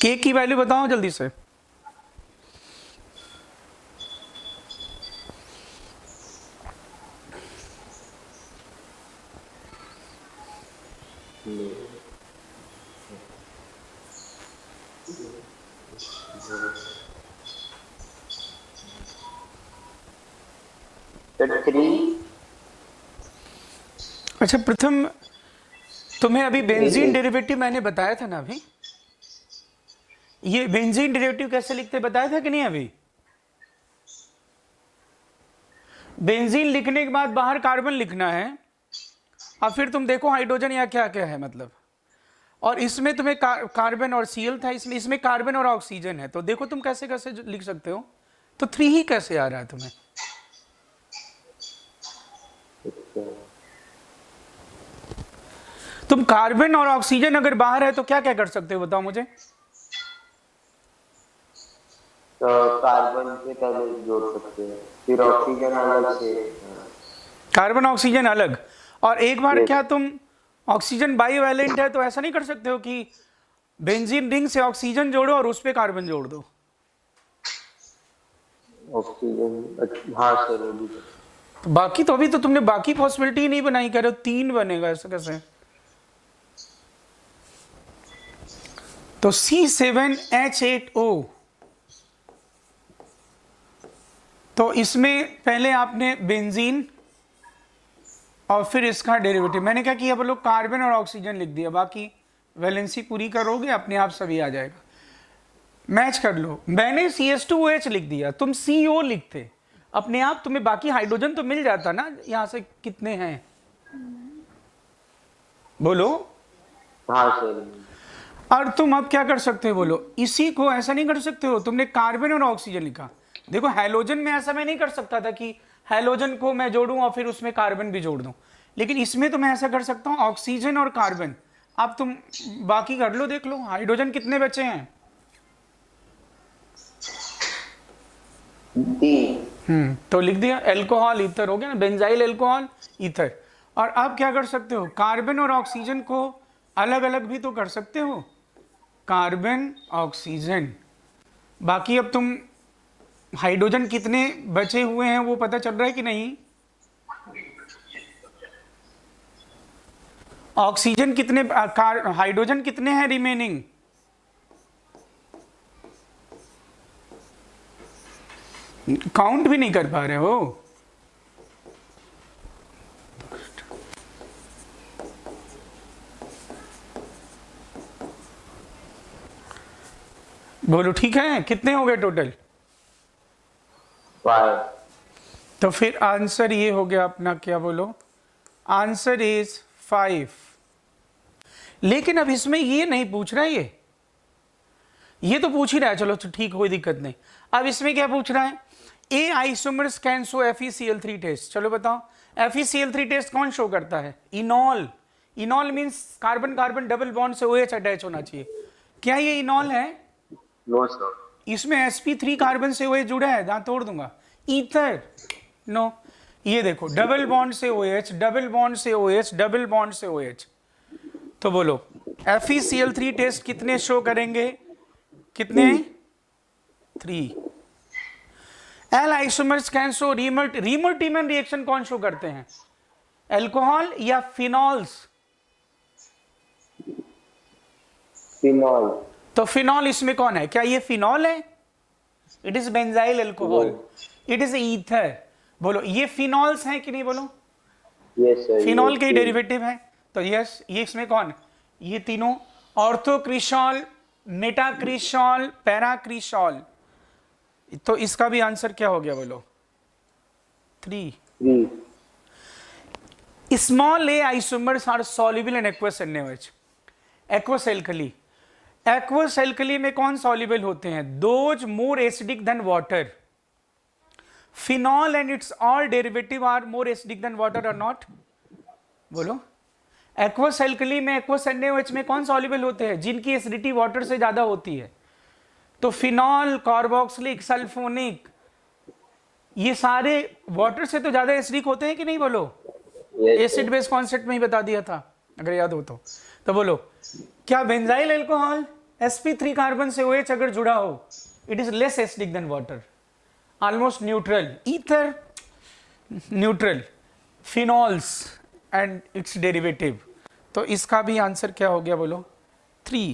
के की वैल्यू बताओ जल्दी से. अच्छा प्रथम, तुम्हें अभी बेंजीन डेरिवेटिव मैंने बताया था ना अभी. ये बेंजीन डेरिवेटिव कैसे लिखते बताया था कि नहीं? अभी बेंजीन लिखने के बाद बाहर कार्बन लिखना है और फिर तुम देखो हाइड्रोजन या क्या क्या है मतलब. और इसमें तुम्हें कार्बन और Cl था, इसमें कार्बन और ऑक्सीजन है. तो देखो तुम कैसे कैसे लिख सकते हो. तो 3 ही कैसे आ रहा है तुम्हें? तुम कार्बन और ऑक्सीजन अगर बाहर है तो क्या क्या कर सकते हो बताओ मुझे. तो कार्बन से पहले जोड़ सकते हैं, फिर ऑक्सीजन अलग से. कार्बन ऑक्सीजन अलग. और एक बार क्या तुम ऑक्सीजन बाईवैलेंट है तो ऐसा नहीं कर सकते हो कि बेंजीन रिंग से ऑक्सीजन जोड़ो और उस पे कार्बन जोड़ दो? ऑक्सीजन, हाँ सर. बाकी तो अभी तो तुमने बाकी पॉसिबिलिटी नहीं बनाई, कह रहे हो 3 बनेगा, ऐसा कैसे? तो C7H8O, तो इसमें पहले आपने बेंजीन और फिर इसका डेरिवेटिव, मैंने क्या किया बोलो, कार्बन और ऑक्सीजन लिख दिया, बाकी वैलेंसी पूरी करोगे अपने आप सभी आ जाएगा, मैच कर लो। मैंने CH2OH लिख दिया, तुम CO लिखते अपने आप, तुम्हें बाकी हाइड्रोजन तो मिल जाता ना, यहां से कितने हैं बोलो। हाँ सर। और तुम अब क्या कर सकते हो बोलो, इसी को ऐसा नहीं कर सकते हो, तुमने कार्बन और ऑक्सीजन लिखा, देखो हैलोजन में ऐसा मैं नहीं कर सकता था कि हैलोजन को मैं जोड़ूं और फिर उसमें कार्बन भी जोड़ दूं, लेकिन इसमें तो मैं ऐसा कर सकता हूं, ऑक्सीजन और कार्बन। अब तुम बाकी कर लो, देख लो हाइड्रोजन कितने बचे हैं। तो लिख दिया, एल्कोहल ईथर हो गया ना, बेंजाइल एल्कोहल ईथर। और अब क्या कर सकते हो, कार्बन और ऑक्सीजन को अलग अलग भी तो कर सकते हो, कार्बन ऑक्सीजन। बाकी अब तुम हाइड्रोजन कितने बचे हुए हैं वो पता चल रहा है कि नहीं, ऑक्सीजन कितने, हाइड्रोजन कितने हैं रिमेनिंग, काउंट भी नहीं कर पा रहे हो। बोलो ठीक है, कितने हो गए टोटल? 5। तो फिर आंसर ये हो गया अपना, क्या बोलो, आंसर इज 5। लेकिन अब इसमें ये नहीं पूछ रहा है, ये तो पूछ ही रहा है, चलो ठीक, कोई दिक्कत नहीं। अब इसमें क्या पूछ रहा है, a isomers can show FeCl3 test. चलो बताओ, FeCl3 टेस्ट कौन शो करता है? Enol. Enol means carbon carbon double bond से OH अटैच होना चाहिए, क्या ये इनॉल है? No sir. इसमें sp3 कार्बन से OH जुड़ा है, दांत तोड़ दूंगा। ईथर, नो, ये देखो डबल बॉन्ड से OH, डबल बॉन्ड से OH, डबल बॉन्ड से OH। तो बोलो FeCl3 टेस्ट कितने शो करेंगे, कितने? 3। All isomers can show Reimer Tiemann reaction कौन शो करते हैं, अल्कोहल या फिनॉल्स? फिनॉल। तो फिनॉल इसमें कौन है, क्या ये फिनॉल है? It is benzyl alcohol, it is ether. बोलो ये फिनॉल्स हैं कि नहीं, बोलो। Yes sir. फिनॉल के डेरिवेटिव है, तो यस, ये इसमें कौन, ये तीनों, ऑर्थोक्रिशॉल, मेटाक्रिशॉल, पैराक्रिशॉल। तो इसका भी आंसर क्या हो गया बोलो, 3। Small A isomers are soluble in aqueous NaOH। Aqueous alkali, aqueous alkali में कौन सॉल्युबल होते हैं? Those more acidic than water. Phenol and its all derivative are more acidic than water और नॉट, बोलो। एक्वस एल्कली में, एक्वस NaOH में कौन सॉल्युबल होते हैं? जिनकी एसिडिटी वाटर से ज्यादा होती है। तो फिनॉल, कार्बोक्सिलिक, सल्फोनिक, ये सारे वाटर से तो ज्यादा एसिडिक होते हैं कि नहीं, बोलो। एसिड बेस कॉन्सेप्ट में ही बता दिया था अगर याद हो तो बोलो, क्या बेंजाइल अल्कोहल sp3 कार्बन से OH अगर जुड़ा हो, it is less acidic than water, almost neutral. Ether neutral, phenols and it's derivative. तो इसका भी आंसर क्या हो गया बोलो, 3।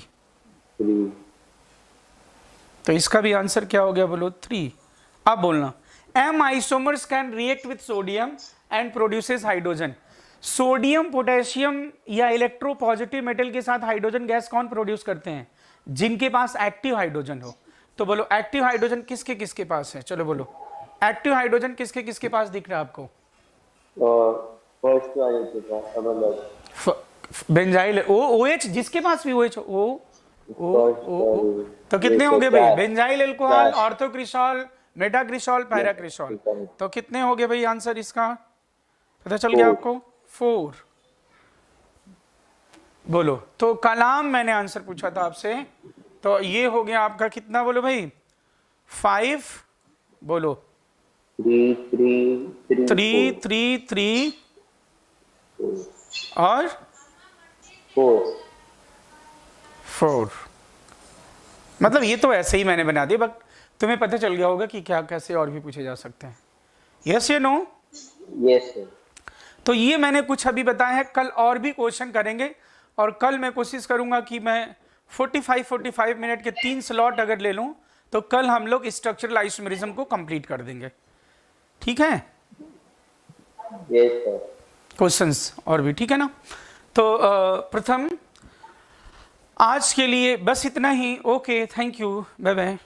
तो इसका भी आंसर क्या हो गया बोलो, 3। अब बोलना, M isomers can react with sodium and produces hydrogen. Sodium, potassium या इलेक्ट्रो पॉजिटिव मेटल के साथ हाइड्रोजन गैस कौन प्रोड्यूस करते हैं? जिनके पास एक्टिव हाइड्रोजन हो। तो बोलो एक्टिव हाइड्रोजन किसके किसके पास है, चलो बोलो, एक्टिव हाइड्रोजन किसके किसके पास दिख रहा है आपको? फर्स्ट वाले के पास, मतलब बेंजाइल OH, जिसके पास भी OH O। तो कितने हो गए भाई? Benzyl alcohol, ortho cresol, meta cresol, para cresol. तो कितने हो गए भाई आंसर इसका, पता चल गया आपको? 4। बोलो, तो कलाम मैंने आंसर पूछा था आपसे, तो ये हो गया आपका कितना, बोलो भाई 5। बोलो 3 3 3 और 4। मतलब ये तो ऐसे ही मैंने बना दिया, बट तुम्हें पता चल गया होगा कि क्या कैसे और भी पूछे जा सकते हैं। यस या नो? Yes sir. तो ये मैंने कुछ अभी बताया है, कल और भी क्वेश्चन करेंगे और कल मैं कोशिश करूंगा कि मैं 45 मिनट के 3 स्लॉट अगर ले लूं तो कल हम लोग स्ट्रक्चरल आइसोमेरिज्म को कंप्लीट कर देंगे। ठीक है, यस सर। क्वेश्चंस और भी, ठीक है ना। तो प्रथम आज के लिए बस इतना ही। Okay, thank you, bye bye.